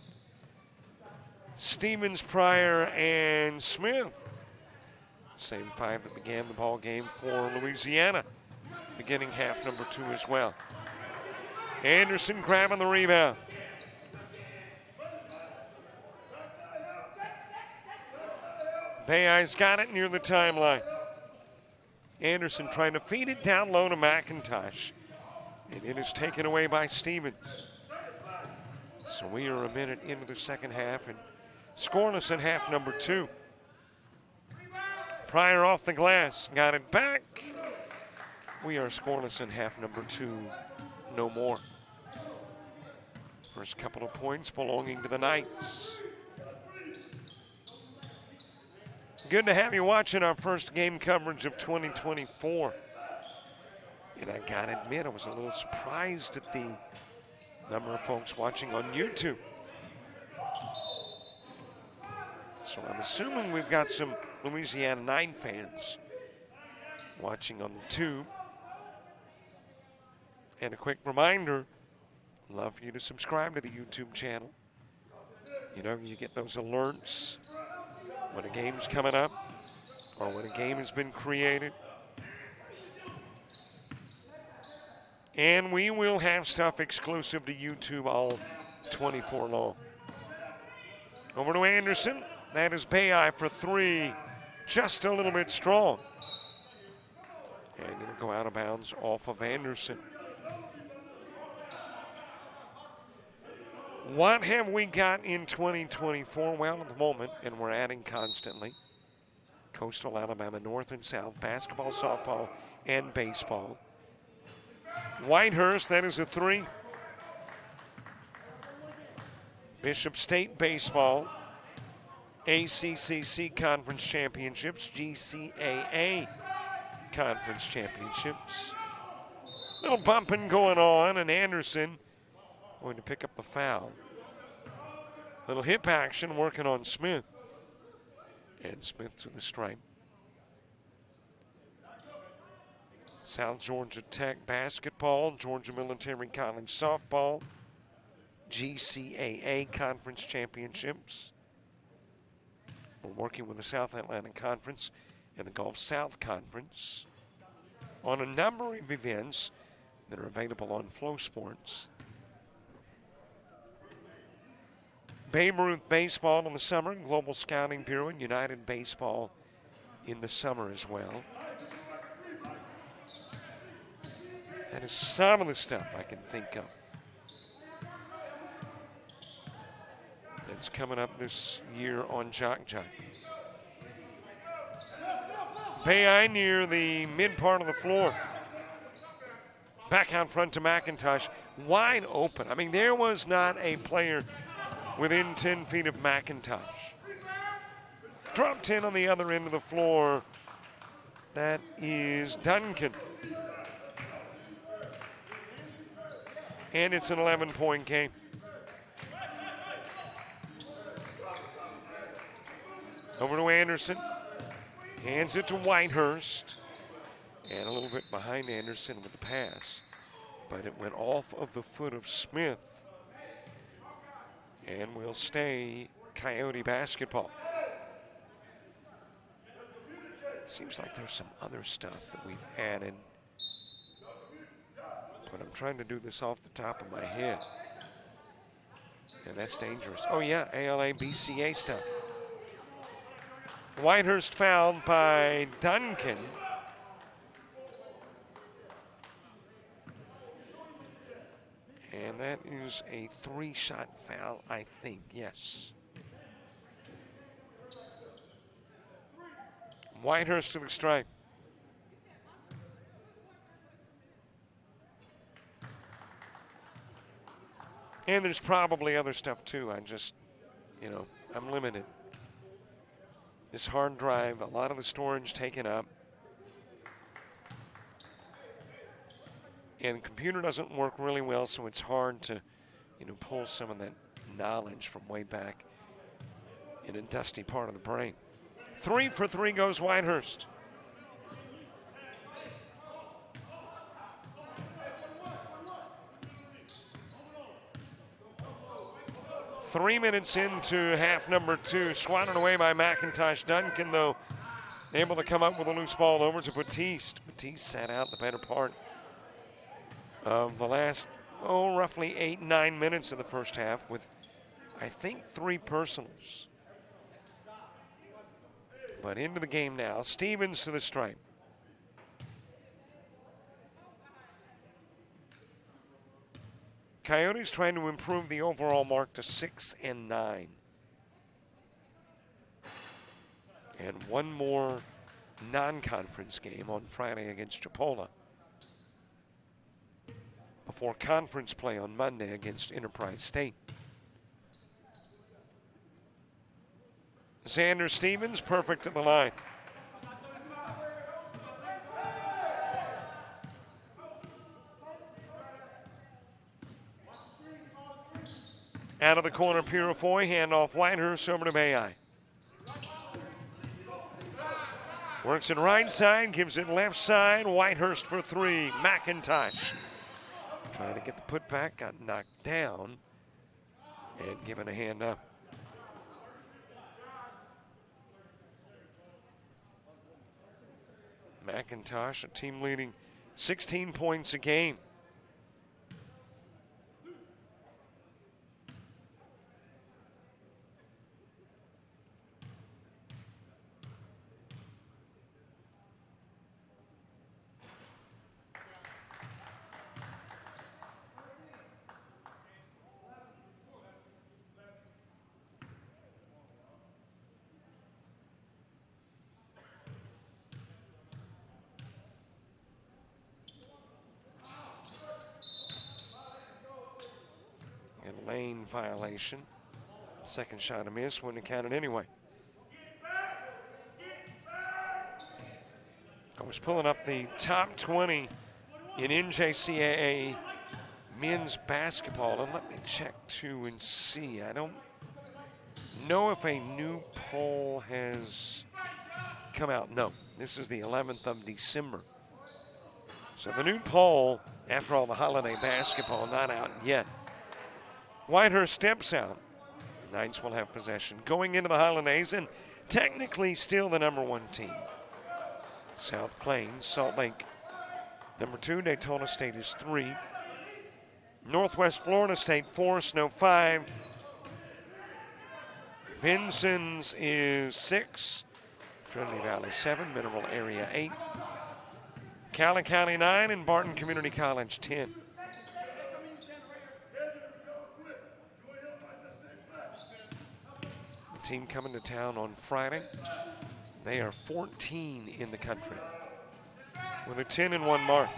Stevens, Pryor, and Smith. Same five that began the ball game for Louisiana, beginning half number 2 as well. Anderson grabbing the rebound. Bayeye's got it near the timeline. Anderson trying to feed it down low to McIntosh. And it is taken away by Stevens. So we are a minute into the second half and scoreless in half number 2. Pryor off the glass, got it back. We are scoreless in half number 2, no more. First couple of points belonging to the Knights. Good to have you watching our first game coverage of 2024. And I gotta admit, I was a little surprised at the number of folks watching on YouTube. So I'm assuming we've got some Louisiana 9 fans watching on the tube. And a quick reminder, love for you to subscribe to the YouTube channel. You know, you get those alerts when a game's coming up or when a game has been created. And we will have stuff exclusive to YouTube all 24 long. Over to Anderson. That is Bayeye for 3. Just a little bit strong. And it'll go out of bounds off of Anderson. What have we got in 2024? Well, at the moment, and we're adding constantly, Coastal Alabama North and South, basketball, softball, and baseball. Whitehurst, that is a 3. Bishop State baseball, ACCC Conference Championships, GCAA Conference Championships. Little bumping going on, and Anderson going to pick up the foul. Little hip action working on Smith. And Smith to the stripe. South Georgia Tech basketball, Georgia Military College softball, GCAA Conference Championships. We're working with the South Atlantic Conference and the Gulf South Conference on a number of events that are available on Flow Sports. Babe Ruth Baseball in the summer, Global Scouting Bureau, and United Baseball in the summer as well. That is some of the stuff I can think of that's coming up this year on JockJive. Bay near the mid part of the floor. Back out front to McIntosh, wide open. I mean, there was not a player within 10 feet of McIntosh. Dropped in on the other end of the floor. That is Duncan. And it's an 11-point game. Over to Anderson. Hands it to Whitehurst. And a little bit behind Anderson with the pass. But it went off of the foot of Smith. And will stay Coyote basketball. Seems like there's some other stuff that we've added. But I'm trying to do this off the top of my head. And that's dangerous. Oh yeah, ALA BCA stuff. Whitehurst fouled by Duncan. And that is a 3-shot foul, I think, yes. Whitehurst to the strike. And there's probably other stuff too. I just, I'm limited. This hard drive, a lot of the storage taken up. And the computer doesn't work really well, so it's hard to, pull some of that knowledge from way back in a dusty part of the brain. 3 for 3 goes Whitehurst. Three minutes into half number 2, swatted away by McIntosh. Duncan, though, able to come up with a loose ball over to Batiste. Batiste sat out the better part of the last, roughly 8-9 minutes of the first half with, I think, 3 personals. But into the game now. Stevens to the stripe. Coyotes trying to improve the overall mark to 6-9. And one more non-conference game on Friday against Chipola before conference play on Monday against Enterprise State. Xander Stevens, perfect at the line. Out of the corner, Purifoy, handoff Whitehurst over to Bayeye. Works it right side, gives it left side. Whitehurst for 3. McIntosh trying to get the putback, got knocked down and given a hand up. McIntosh, a team leading 16 points a game. Lane violation. Second shot a miss, wouldn't have counted anyway. I was pulling up the top 20 in NJCAA men's basketball, and let me check too and see. I don't know if a new poll has come out. No, this is the 11th of December. So the new poll, after all the holiday basketball, not out yet. Whitehurst steps out. Knights will have possession going into the holidays and technically still the number 1 team. South Plains, Salt Lake, number 2. Daytona State is 3. Northwest Florida State 4. Snow 5. Vincennes is 6. Trinity Valley 7. Mineral Area 8. Cali County 9 and Barton Community College 10. Team coming to town on Friday. They are 14 in the country with a 10-1 mark.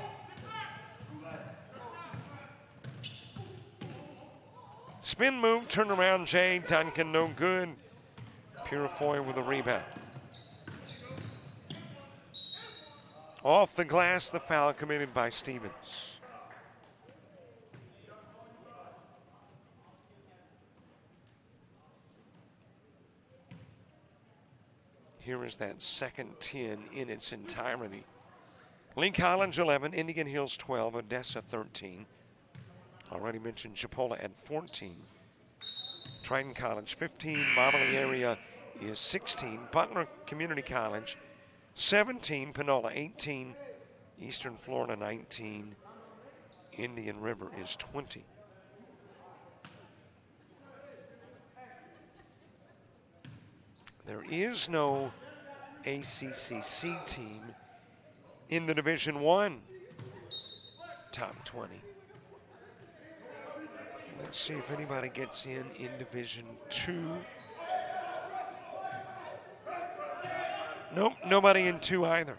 Spin move, turn around, Jay. Duncan, no good. Purifoy with a rebound. Off the glass, the foul committed by Stevens. Here is that second 10 in its entirety. Lee College 11, Indian Hills 12, Odessa 13. Already mentioned Chipola at 14. Triton College 15, Moberly area is 16. Butler Community College 17, Panola 18, Eastern Florida 19, Indian River is 20. There is no ACCC team in the Division I top 20. Let's see if anybody gets in Division II. Nope, nobody in 2 either.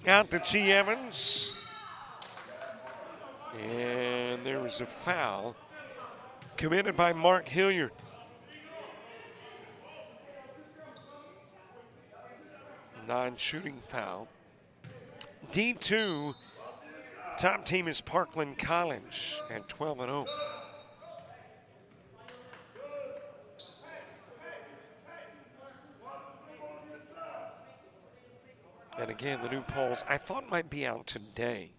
Out to G. Evans. And there was a foul committed by Mark Hilliard. Non-shooting foul. D2, top team is Parkland College at 12-0. And again, the new polls I thought might be out today,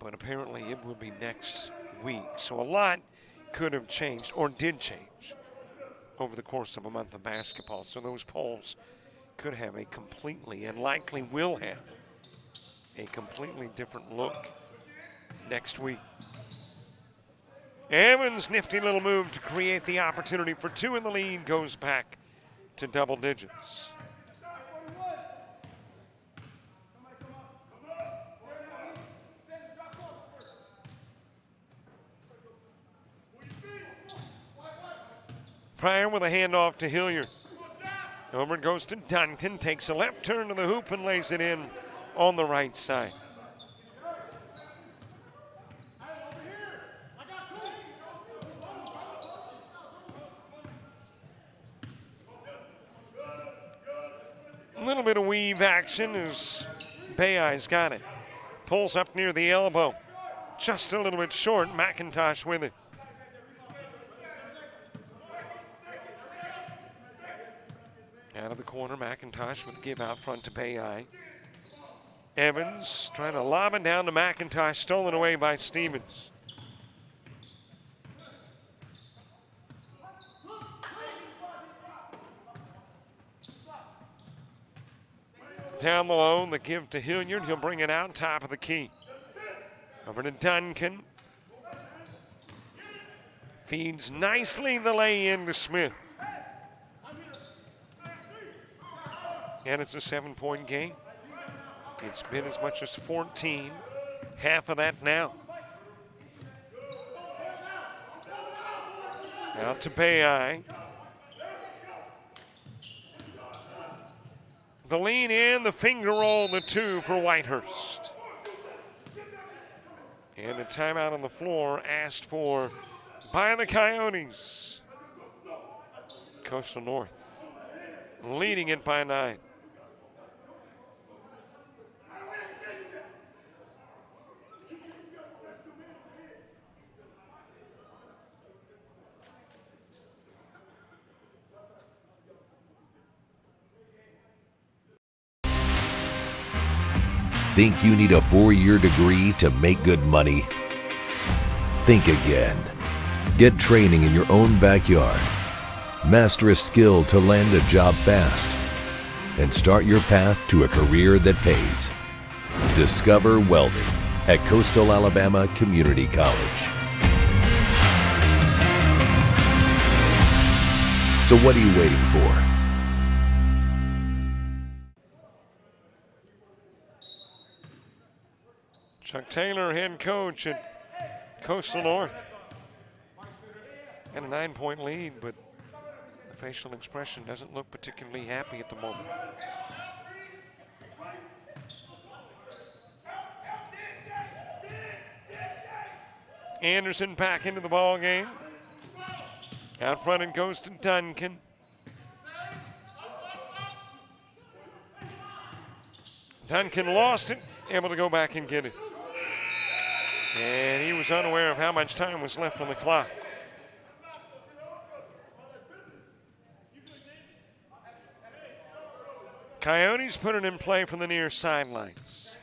but apparently it will be next week. So a lot could have changed or did change over the course of a month of basketball. So those polls could have a completely, and likely will have, a completely different look next week. Evans' nifty little move to create the opportunity for 2 in the lead goes back to double digits. Pryor with a handoff to Hilliard. Over it goes to Duncan, takes a left turn to the hoop and lays it in on the right side. A little bit of weave action as Bayey's got it. Pulls up near the elbow. Just a little bit short, McIntosh with it. Out of the corner, McIntosh with give out front to Bayeye. Evans trying to lob it down to McIntosh, stolen away by Stevens. Down below, the give to Hilliard. He'll bring it out top of the key. Over to Duncan. Feeds nicely the lay-in to Smith. And it's a 7-point game. It's been as much as 14. Half of that now. Out to Bayeye. The lean in, the finger roll, the 2 for Whitehurst. And a timeout on the floor asked for by the Coyotes. Coastal North leading it by 9. Think you need a 4-year degree to make good money? Think again. Get training in your own backyard. Master a skill to land a job fast. And start your path to a career that pays. Discover welding at Coastal Alabama Community College. So what are you waiting for? Chuck Taylor, head coach at Coastal North. And a 9-point lead, but the facial expression doesn't look particularly happy at the moment. Anderson back into the ball game. Out front it goes to Duncan. Duncan lost it, able to go back and get it. And he was unaware of how much time was left on the clock. Coyotes put it in play from the near sidelines.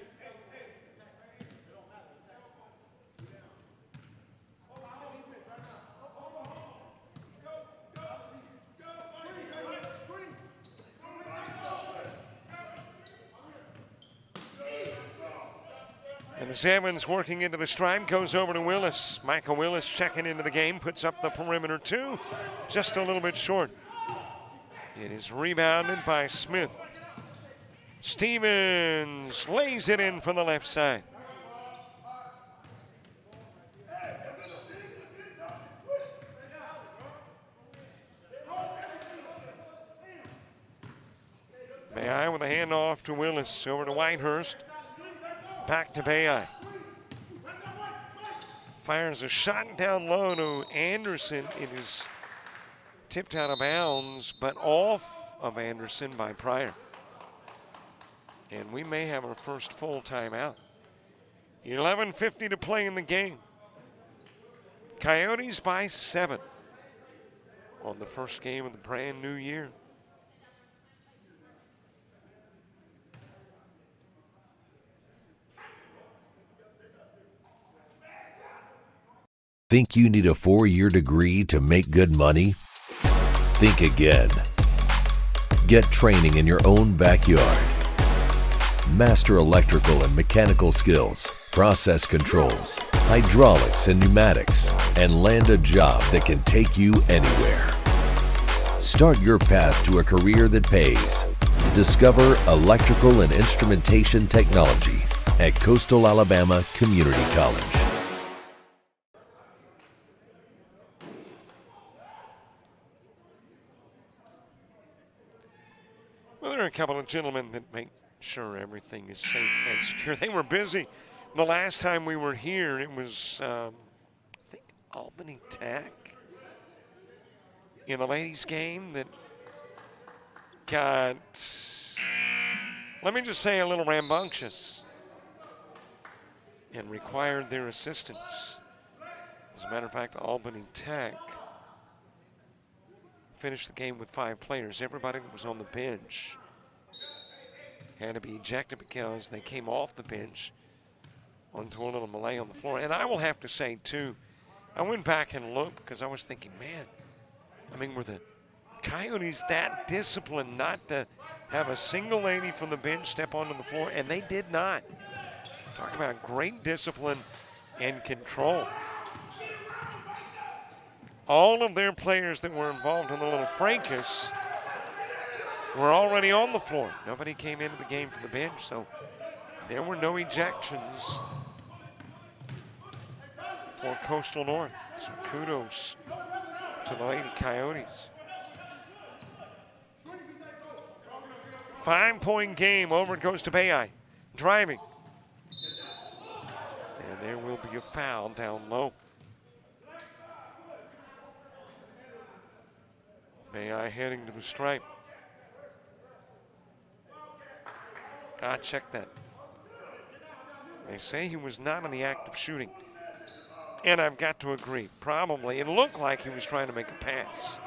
And as Evans working into the stripe, goes over to Willis. Michael Willis checking into the game, puts up the perimeter two, just a little bit short. It is rebounded by Smith. Stevens lays it in from the left side. Bayeye with a handoff to Willis, over to Whitehurst. Back to Bayeye. Fires a shot down low to Anderson. It is tipped out of bounds, but off of Anderson by Pryor. And we may have our first full timeout. 11:50 to play in the game. Coyotes by 7 on the first game of the brand new year. Think you need a 4-year degree to make good money? Think again. Get training in your own backyard. Master electrical and mechanical skills, process controls, hydraulics and pneumatics, and land a job that can take you anywhere. Start your path to a career that pays. Discover electrical and instrumentation technology at Coastal Alabama Community College. Well, there are a couple of gentlemen that make sure everything is safe and secure. They were busy. The last time we were here, it was, I think, Albany Tech in a ladies' game that got, let me just say, a little rambunctious and required their assistance. As a matter of fact, Albany Tech finished the game with 5 players. Everybody that was on the bench had to be ejected because they came off the bench onto a little melee on the floor. And I will have to say, too, I went back and looked because I was thinking, man, I mean, were the Coyotes that disciplined not to have a single lady from the bench step onto the floor? And they did not. Talk about great discipline and control. All of their players that were involved in the little fracas were already on the floor. Nobody came into the game from the bench, so there were no ejections for Coastal North. So kudos to the Lady Coyotes. 5-point game. Over it goes to Bayeye. Driving. And there will be a foul down low. Bayeye heading to the stripe. Check that. They say he was not in the act of shooting. And I've got to agree. Probably. It looked like he was trying to make a pass.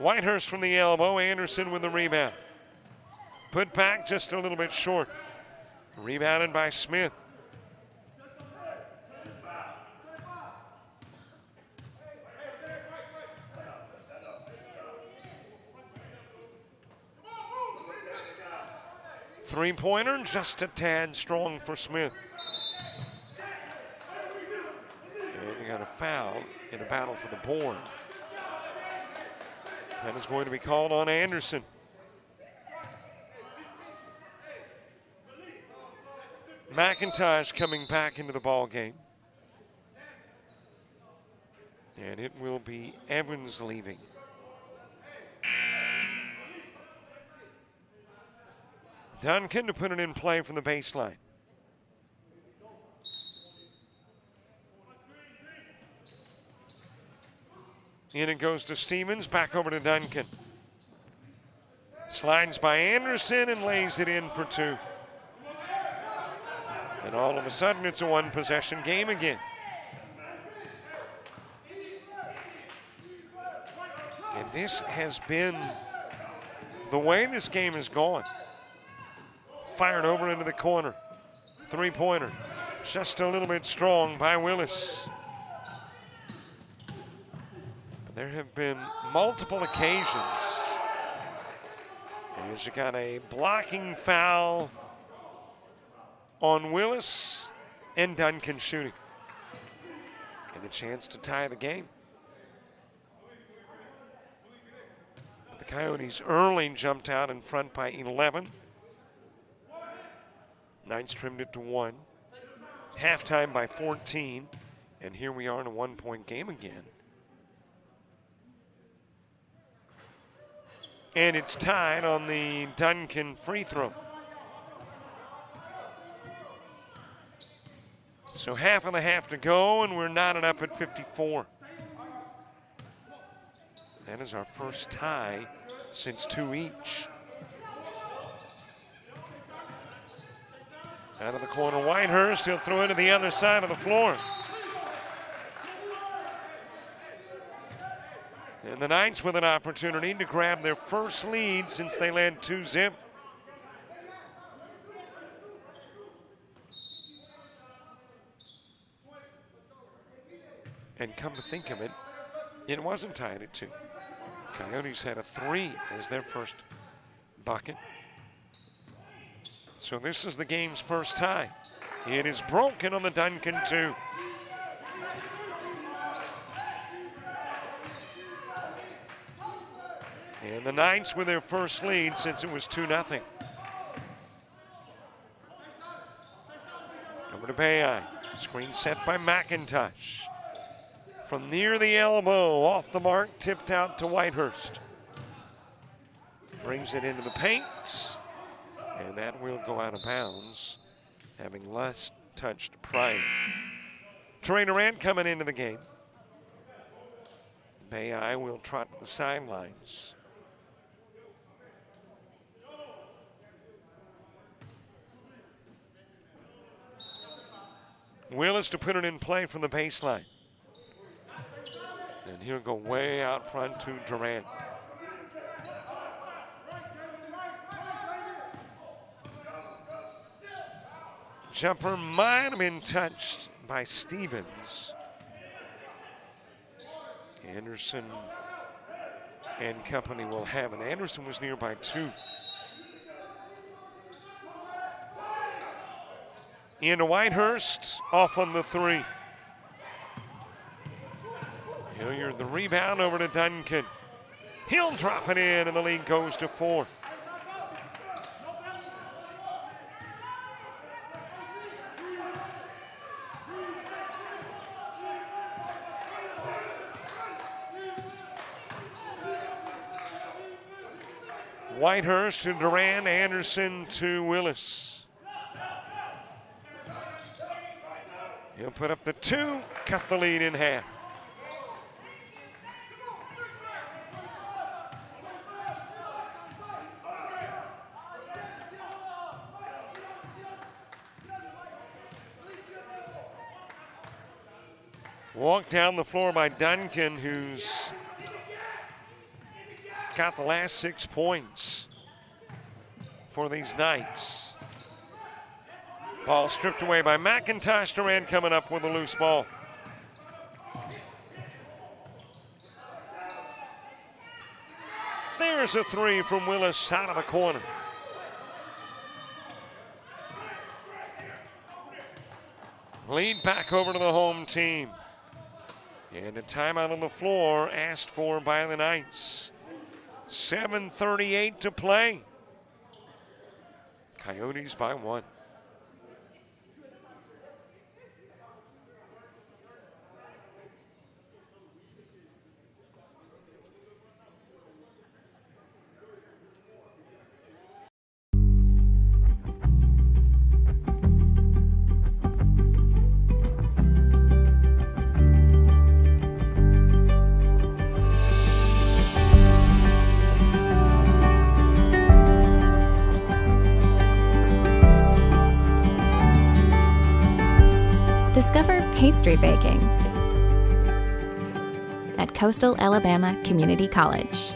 Whitehurst from the elbow. Anderson with the rebound. Put back just a little bit short. Rebounded by Smith. Three-pointer, just a tad strong for Smith. And you got a foul in a battle for the board. That is going to be called on Anderson. McIntosh coming back into the ball game. And it will be Evans leaving. Duncan to put it in play from the baseline. In it goes to Stevens, back over to Duncan. Slides by Anderson and lays it in for two. And all of a sudden, it's a one-possession game again. And this has been the way this game has gone. Fired over into the corner. Three-pointer. Just a little bit strong by Willis. There have been multiple occasions as you got a blocking foul on Willis and Duncan shooting. And a chance to tie the game. But the Coyotes early jumped out in front by 11. Knights trimmed it to 1. Halftime by 14. And here we are in a one-point game again. And it's tied on the Duncan free throw. So half of the half to go, and we're knotted up at 54. That is our first tie since 2 each. Out of the corner, Whitehurst. He'll throw it to the other side of the floor. And the Knights with an opportunity to grab their first lead since they led 2-0. And come to think of it, it wasn't tied at 2. Coyotes had a 3 as their first bucket. So this is the game's first tie. It is broken on the Duncan 2. And the Knights with their first lead since it was 2-0. Over to Bayeye. Screen set by McIntosh. From near the elbow, off the mark, tipped out to Whitehurst. Brings it into the paint. And that will go out of bounds, having last touched prior. Trey Durant coming into the game. Bayeye will trot to the sidelines. Willis to put it in play from the baseline. And he'll go way out front to Durant. Jumper might have been touched by Stevens. Anderson and company will have it. Anderson was near by 2. Into Whitehurst, off on the 3. Hilliard the rebound over to Duncan. He'll drop it in, and the lead goes to 4. Whitehurst to Durant, Anderson to Willis. He'll put up the 2, cut the lead in half. Walked down the floor by Duncan, who's got the last 6 points for these Knights. Ball stripped away by McIntosh. Durant coming up with a loose ball. There's a 3 from Willis out of the corner. Lead back over to the home team. And a timeout on the floor asked for by the Knights. 7:38 to play. Coyotes by 1. Discover pastry baking at Coastal Alabama Community College.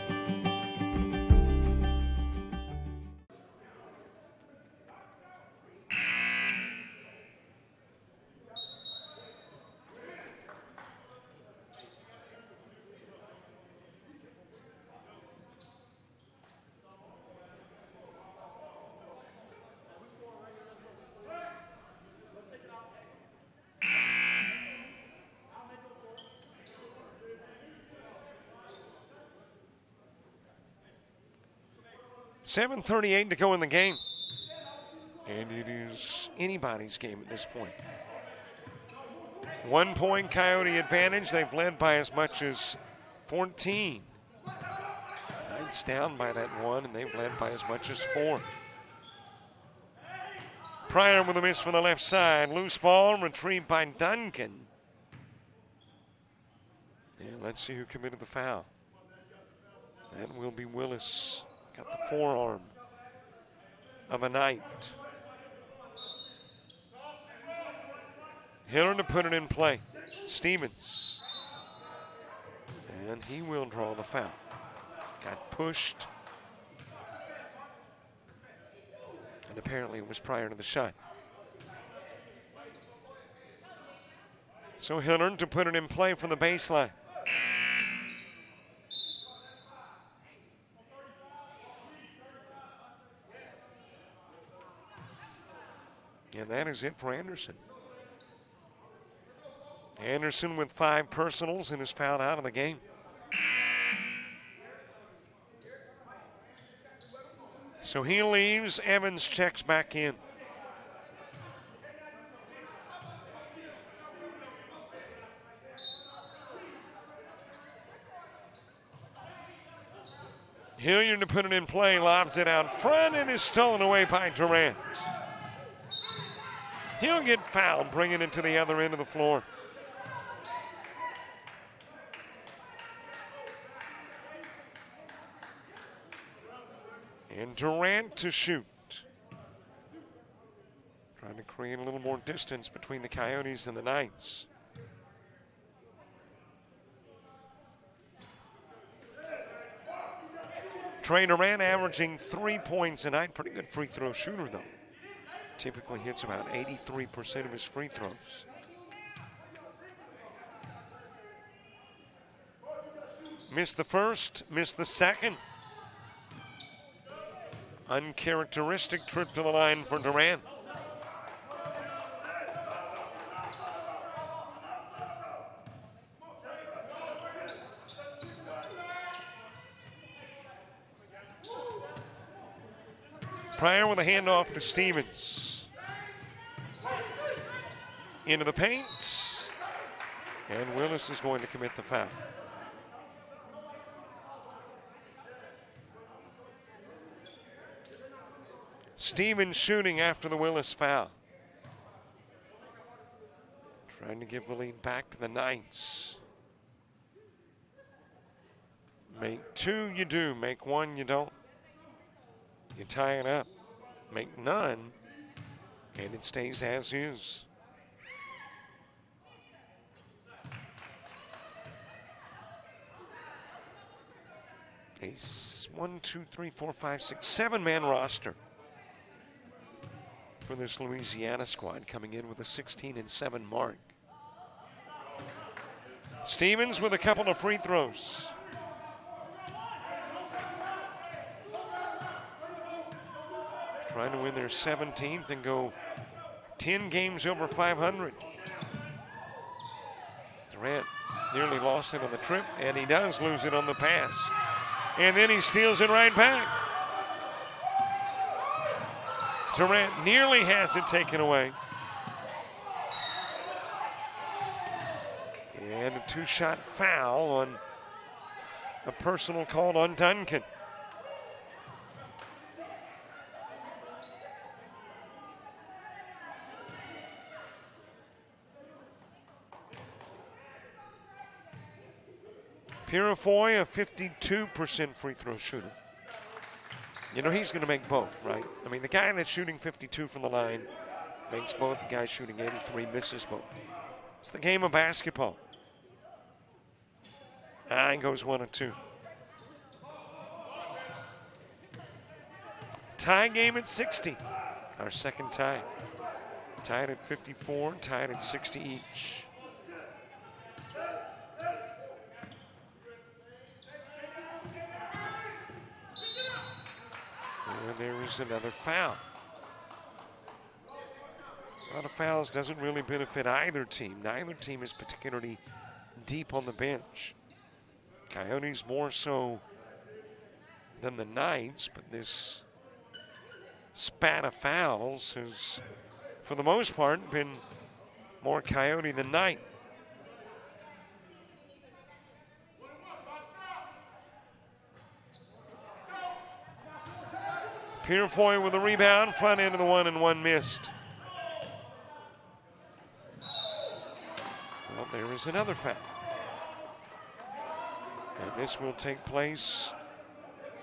.38 to go in the game. And it is anybody's game at this point. 1 point Coyote advantage. They've led by as much as 14. Knights down by that 1, and they've led by as much as 4. Pryor with a miss from the left side. Loose ball retrieved by Duncan. And let's see who committed the foul. That will be Willis. Got the forearm of a Knight. Hiller to put it in play. Stevens. And he will draw the foul. Got pushed. And apparently it was prior to the shot. So Hiller to put it in play from the baseline. And that is it for Anderson. Anderson with 5 personals and is fouled out of the game. So he leaves. Evans checks back in. Hilliard to put it in play, lobs it out front, and is stolen away by Durant. He'll get fouled, bringing it to the other end of the floor. And Durant to shoot. Trying to create a little more distance between the Coyotes and the Knights. Trey Durant averaging 3 points a night. Pretty good free throw shooter, though. Typically hits about 83% of his free throws. Missed the first, missed the second. Uncharacteristic trip to the line for Durant. Pryor with a handoff to Stevens. Into the paint. And Willis is going to commit the foul. Stevens shooting after the Willis foul. Trying to give the lead back to the Knights. Make 2, you do. Make 1, you don't. You tie it up. Make none, and it stays as is. A 1, 2, 3, 4, 5, 6, 7-man roster for this Louisiana squad, coming in with a 16-7 mark. Stevens with a couple of free throws. Trying to win their 17th and go 10 games over 500. Durant nearly lost it on the trip, and he does lose it on the pass. And then he steals it right back. Durant nearly has it taken away. And a two-shot foul on a personal call on Duncan. Purifoy, a 52% free throw shooter. You know, he's going to make both, right? I mean, the guy that's shooting 52 from the line makes both. The guy shooting 83 misses both. It's the game of basketball. And goes 1 and 2. Tie game at 60. Our second tie. Tied at 54, tied at 60 each. And there is another foul. A lot of fouls doesn't really benefit either team. Neither team is particularly deep on the bench. Coyotes more so than the Knights, but this spat of fouls has, for the most part, been more Coyote than Knight. Purifoy with a rebound, front end of the 1 and 1 missed. Well, there is another foul. And this will take place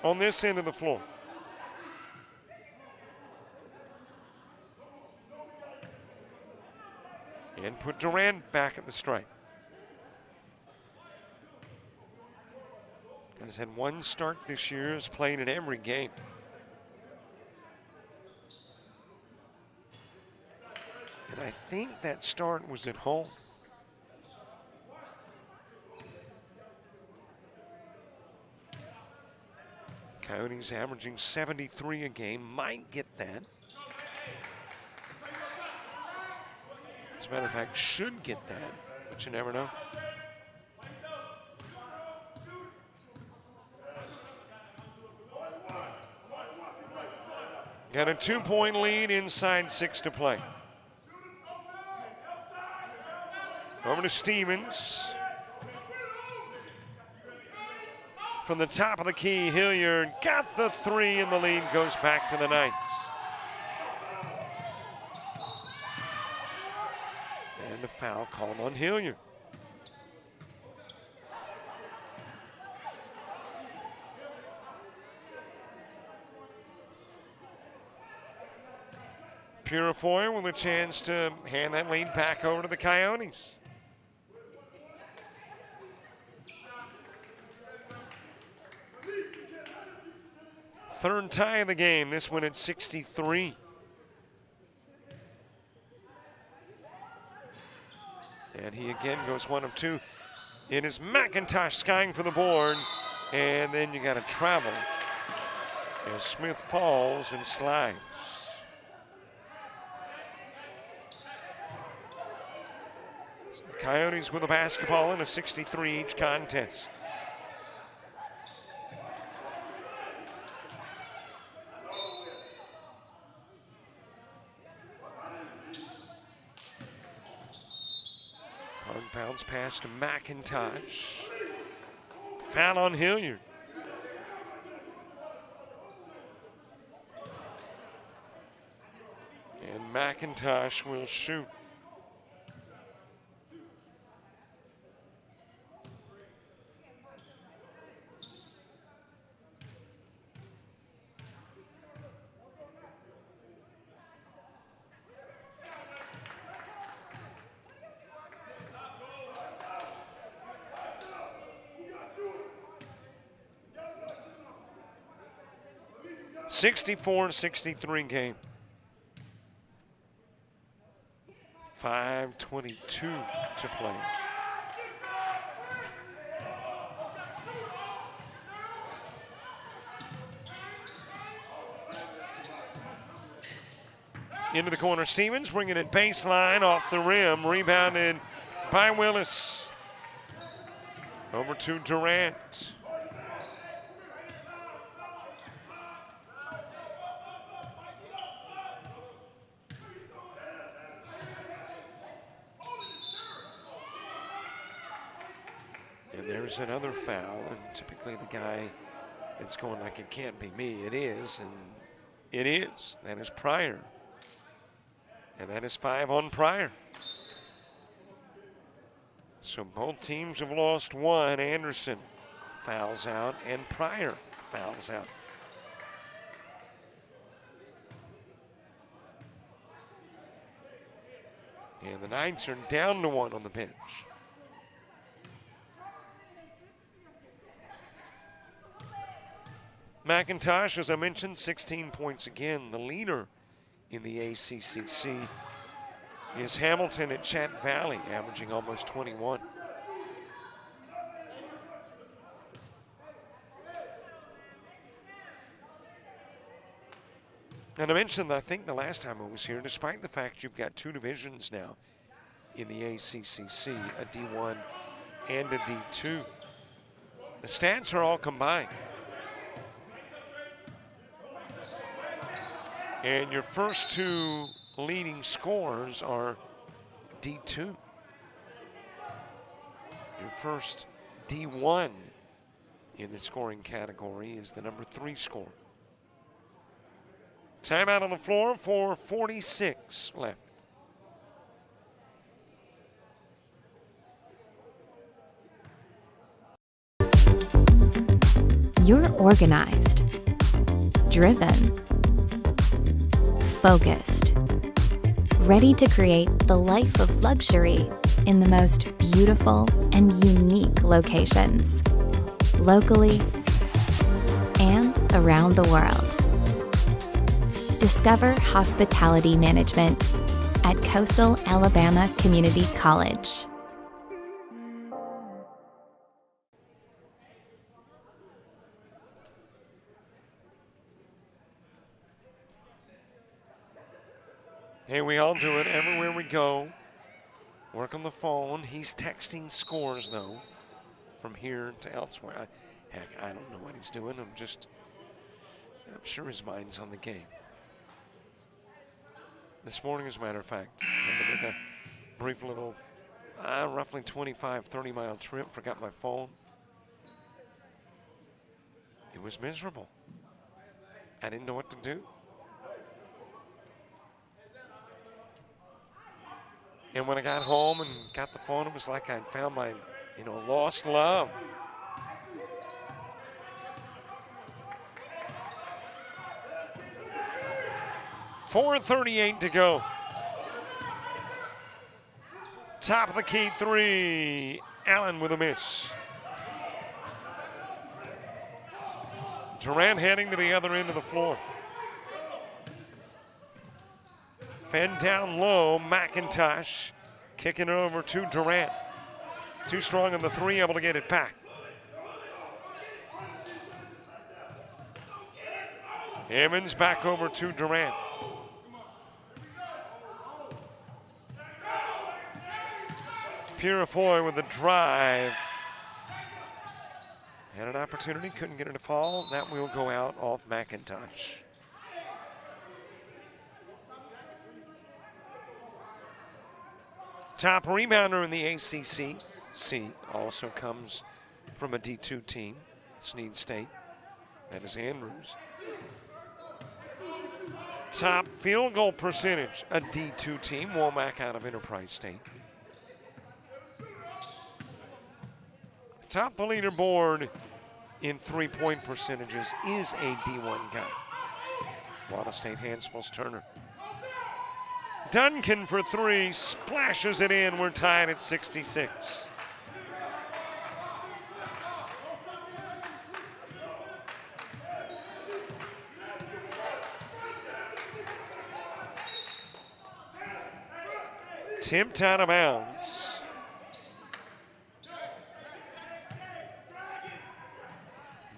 on this end of the floor. And put Durant back at the stripe. Has had one start this year, has played in every game. And I think that start was at home. Coyotes averaging 73 a game, might get that. As a matter of fact, should get that, but you never know. Got a 2-point lead, inside 6 to play. Over to Stevens. From the top of the key, Hilliard got the 3, and the lead goes back to the Knights. And a foul called on Hilliard. Purifoy with a chance to hand that lead back over to the Coyotes. Third tie of the game, this one at 63. And he again goes 1 of 2. It is McIntosh skying for the board, and then you got to travel as Smith falls and slides. So the Coyotes with a basketball in a 63 each contest. Bounce pass to McIntosh. Foul on Hilliard. And McIntosh will shoot. (64-63) game. 5:22 to play. Into the corner, Stevens bringing it baseline off the rim. Rebounded by Willis. Over to Durant. And there's another foul, and typically the guy that's going like it can't be me, it is, and it is. That is Pryor. And that is 5 on Pryor. So both teams have lost one. Anderson fouls out, and Pryor fouls out. And the Knights are down to 1 on the bench. McIntosh, as I mentioned, 16 points again. The leader in the ACCC is Hamilton at Chat Valley, averaging almost 21. And I mentioned, I think the last time I was here, despite the fact you've got 2 divisions now in the ACCC, a D1 and a D2, the stats are all combined. And your first 2 leading scorers are D2. Your first D1 in the scoring category is the number 3 scorer. Timeout on the floor for 46 left. You're organized, driven, focused, ready to create the life of luxury in the most beautiful and unique locations, locally and around the world. Discover hospitality management at Coastal Alabama Community College. Hey, we all do it everywhere we go. Work on the phone. He's texting scores, though, from here to elsewhere. Heck, I don't know what he's doing. I'm sure his mind's on the game. This morning, as a matter of fact, I did a brief little, roughly 25, 30-mile trip, forgot my phone. It was miserable. I didn't know what to do. And when I got home and got the phone, it was like I'd found my, lost love. .438 to go. Top of the key 3. Allen with a miss. Durant heading to the other end of the floor. Fed down low, McIntosh kicking it over to Durant. Too strong on the 3, able to get it back. Emmons back over to Durant. Purifoy with the drive. Had an opportunity, couldn't get it to fall. That will go out off McIntosh. Top rebounder in the ACCC also comes from a D2 team, Snead State. That is Andrews. Top field goal percentage, a D2 team, Womack out of Enterprise State. Top the leaderboard in three-point percentages is a D1 guy. Wallace State Hansfield's Turner. Duncan for 3, splashes it in. We're tied at 66. Tipped out of bounds.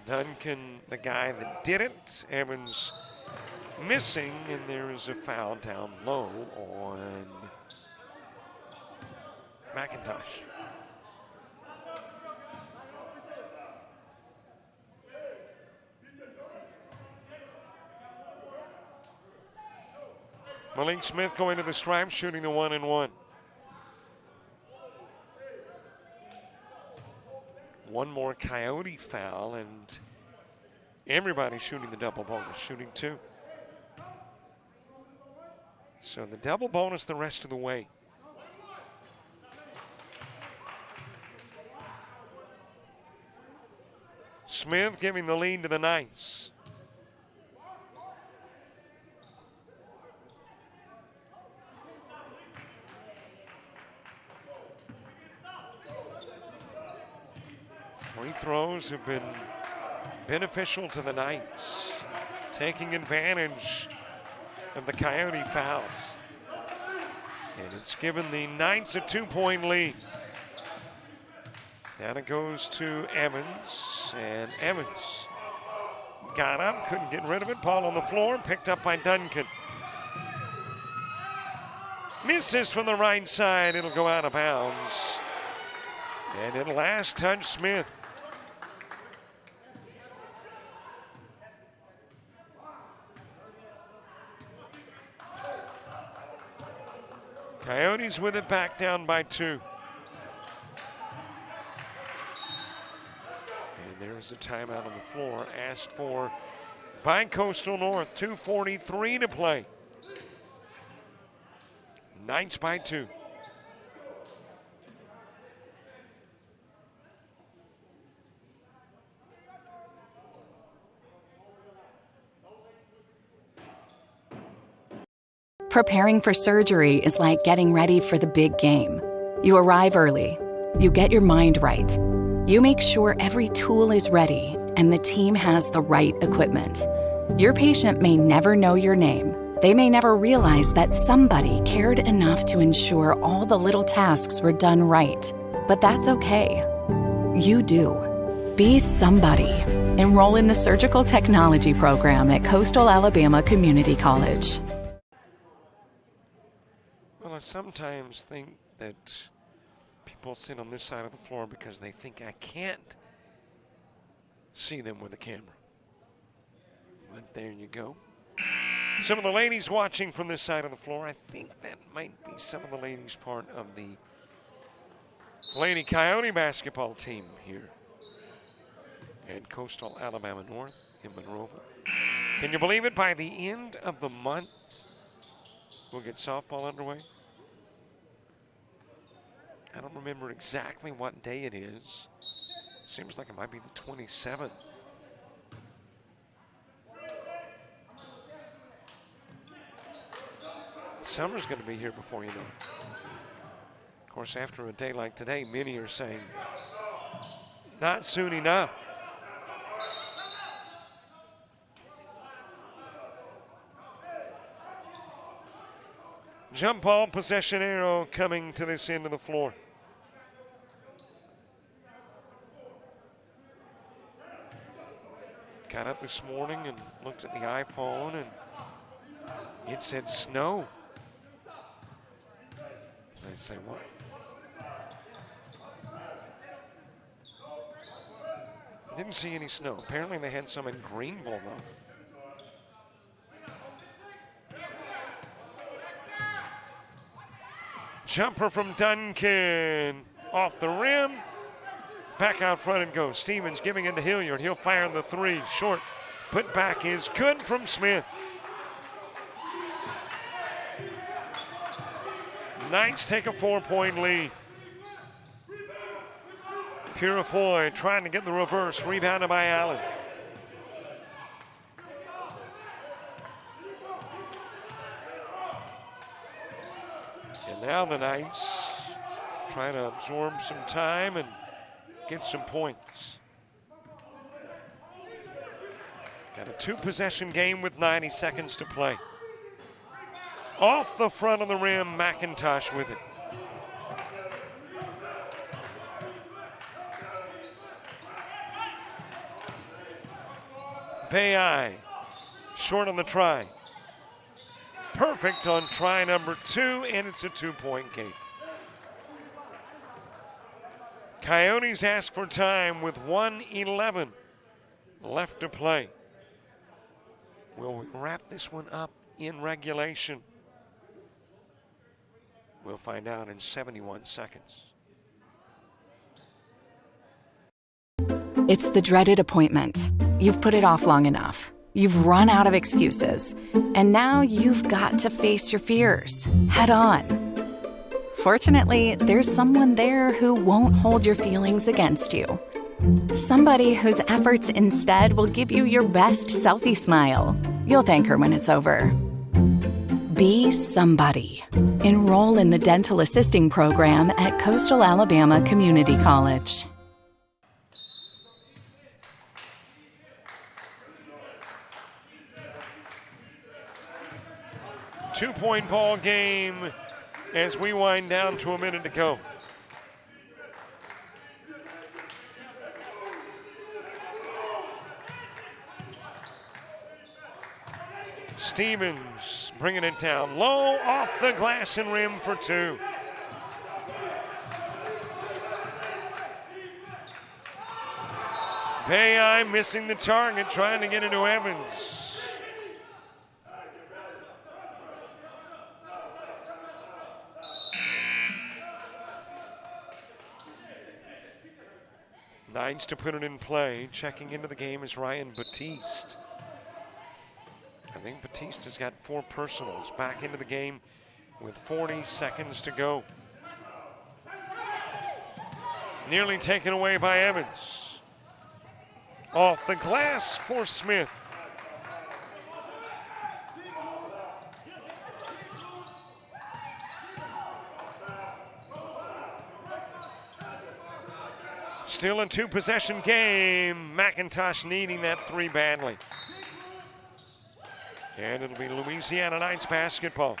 Duncan, the guy that did it. Evans missing, and there is a foul down low on McIntosh. Malik Smith going to the stripe, shooting the 1-and-1. One more Coyote foul, and everybody's shooting the double bonus, shooting 2. So the double bonus the rest of the way. Smith giving the lead to the Knights. Free throws have been beneficial to the Knights, taking advantage of the Coyote fouls. And it's given the Knights a 2-point lead. Now it goes to Evans, and Evans got up, couldn't get rid of it. Ball on the floor, picked up by Duncan. Misses from the right side, it'll go out of bounds. And it'll last touch Smith. Coyotes with it, back down by 2. And there's a timeout on the floor, asked for by Coastal North. 2:43 to play. Knights by 2. Preparing for surgery is like getting ready for the big game. You arrive early. You get your mind right. You make sure every tool is ready and the team has the right equipment. Your patient may never know your name. They may never realize that somebody cared enough to ensure all the little tasks were done right. But that's okay. You do. Be somebody. Enroll in the Surgical Technology program at Coastal Alabama Community College. Well, I sometimes think that people sit on this side of the floor because they think I can't see them with a camera. But there you go. Some of the ladies watching from this side of the floor, I think that might be some of the ladies part of the Lady Coyote basketball team here at Coastal Alabama North in Monroeville. Can you believe it? By the end of the month, we'll get softball underway. I don't remember exactly what day it is. Seems like it might be the 27th. Summer's going to be here before you know it. Of course, after a day like today, many are saying, not soon enough. Jump ball, possession arrow coming to this end of the floor. Got up this morning and looked at the iPhone, and it said snow. I say, what? Didn't see any snow. Apparently they had some in Greenville, though. Jumper from Duncan. Off the rim. Back out front and goes. Stevens giving it to Hilliard. He'll fire the 3. Short. Put back is good from Smith. Knights take a 4-point lead. Purifoy trying to get the reverse. Rebounded by Allen. And now the Knights trying to absorb some time and get some points. Got a 2-possession game with 90 seconds to play. Off the front of the rim, McIntosh with it. Bayeye, short on the try. perfect on try number 2, and it's a 2-point game. Coyotes ask for time with 1:11 left to play. Will we wrap this one up in regulation? We'll find out in 71 seconds. It's the dreaded appointment. You've put it off long enough. You've run out of excuses. And now you've got to face your fears head on. Fortunately, there's someone there who won't hold your feelings against you. Somebody whose efforts instead will give you your best selfie smile. You'll thank her when it's over. Be somebody. Enroll in the dental assisting program at Coastal Alabama Community College. Two-point ball game as we wind down to a minute to go. Stevens bringing it down low, off the glass and rim for 2. Bayeye missing the target, trying to get it to Evans. Knights to put it in play. Checking into the game is Ryan Batiste. I think Batiste has got 4 personals. Back into the game with 40 seconds to go. Nearly taken away by Evans. Off the glass for Smith. Still a 2-possession game. McIntosh needing that 3 badly. And it'll be Louisiana Knights basketball.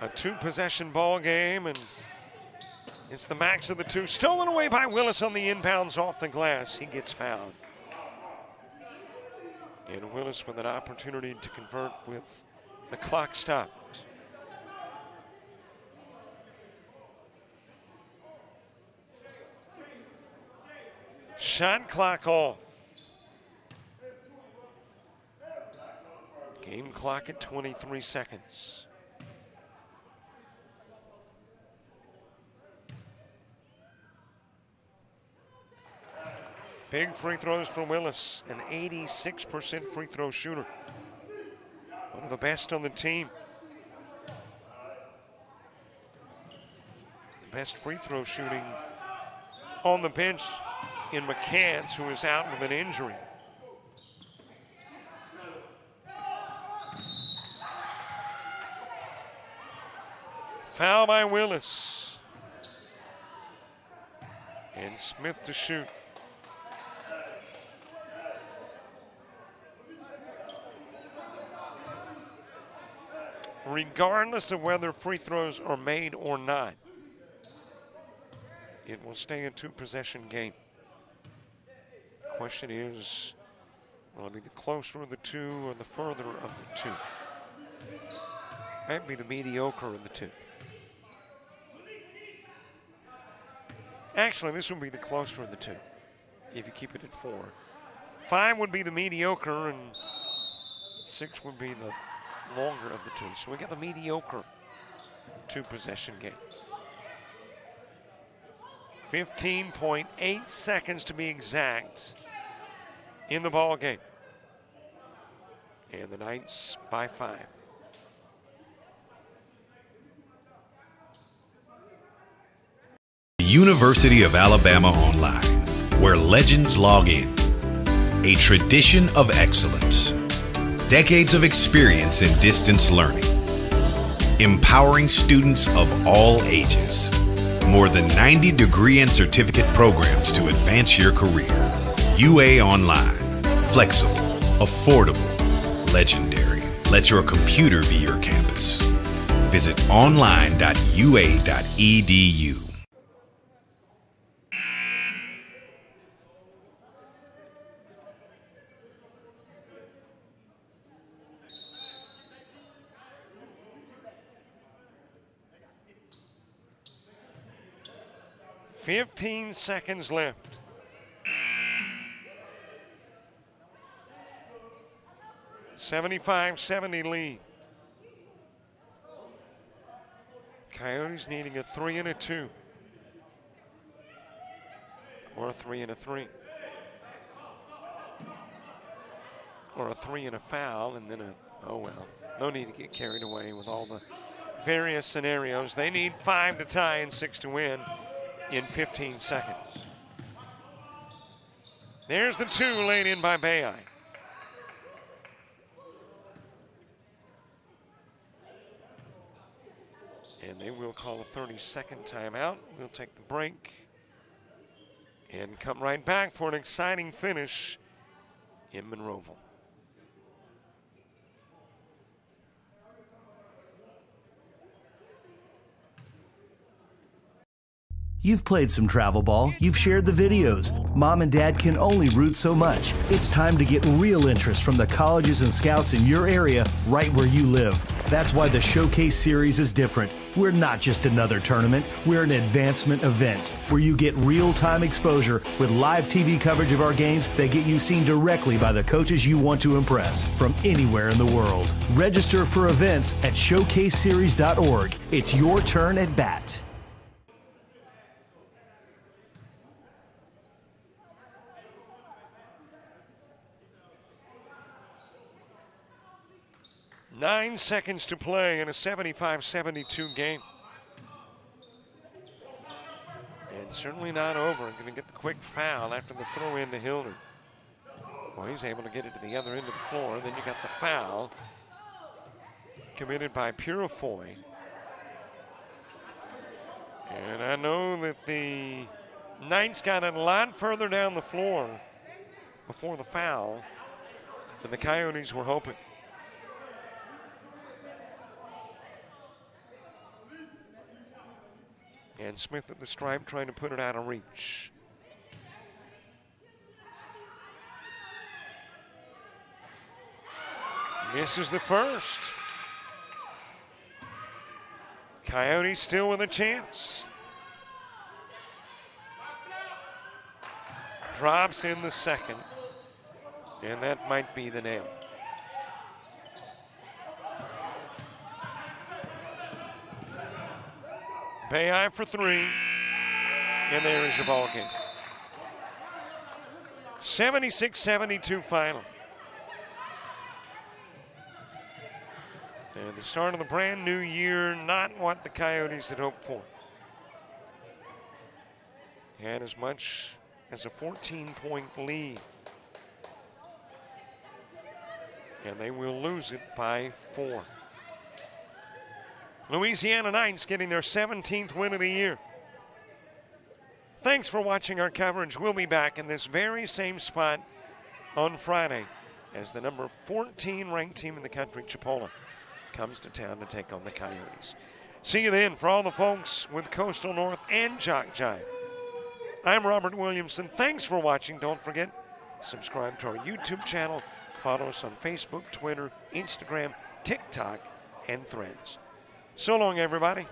A 2-possession ball game, and it's the max of the 2. Stolen away by Willis on the inbounds off the glass. He gets fouled. And Willis with an opportunity to convert with the clock stopped. Shot clock off. Game clock at 23 seconds. Big free throws for Willis, an 86% free throw shooter. One of the best on the team. The best free throw shooting on the bench in McCants, who is out with an injury. Foul by Willis. And Smith to shoot. Regardless of whether free throws are made or not, it will stay a 2-possession game. Question is, will it be the closer of the 2 or the further of the 2? Might be the mediocre of the 2. Actually, this would be the closer of the 2, if you keep it at 4. 5 would be the mediocre, and 6 would be the longer of the 2. So we got the mediocre 2-possession game. 15.8 seconds to be exact in the ball game. And the Knights by 5. University of Alabama Online, where legends log in. A tradition of excellence. Decades of experience in distance learning. Empowering students of all ages. More than 90 degree and certificate programs to advance your career. UA Online. Flexible, affordable, legendary. Let your computer be your campus. visit online.ua.edu. "15 seconds left. "75-70 lead. Coyotes needing a 3 and a 2. Or a 3 and a 3. Or a 3 and a foul, and then oh well. No need to get carried away with all the various scenarios. They need 5 to tie and 6 to win in 15 seconds. There's the 2 laid in by Bayeye. And they will call a 30-second timeout. We'll take the break and come right back for an exciting finish in Monroeville. You've played some travel ball, you've shared the videos. Mom and Dad can only root so much. It's time to get real interest from the colleges and scouts in your area, right where you live. That's why the Showcase Series is different. We're not just another tournament, we're an advancement event where you get real-time exposure with live TV coverage of our games that get you seen directly by the coaches you want to impress from anywhere in the world. Register for events at showcaseseries.org. It's your turn at bat. Nine seconds to play in a 75-72 game. And certainly not over. Going to get the quick foul after the throw in to Hilder. Well, he's able to get it to the other end of the floor. Then you got the foul committed by Purifoy. And I know that the Knights got a lot further down the floor before the foul than the Coyotes were hoping. And Smith at the stripe trying to put it out of reach. Misses the first. Coyotes still with a chance. Drops in the second. And that might be the nail. Bayeye for 3, and there is your ball game. 76-72 final. And the start of the brand new year, not what the Coyotes had hoped for. Had as much as a 14-point lead. And they will lose it by 4. Louisiana Knights getting their 17th win of the year. Thanks for watching our coverage. We'll be back in this very same spot on Friday as the number 14 ranked team in the country, Chipola, comes to town to take on the Coyotes. See you then. For all the folks with Coastal North and JockJive, I'm Robert Williamson. Thanks for watching. Don't forget, subscribe to our YouTube channel. Follow us on Facebook, Twitter, Instagram, TikTok, and Threads. So long, everybody.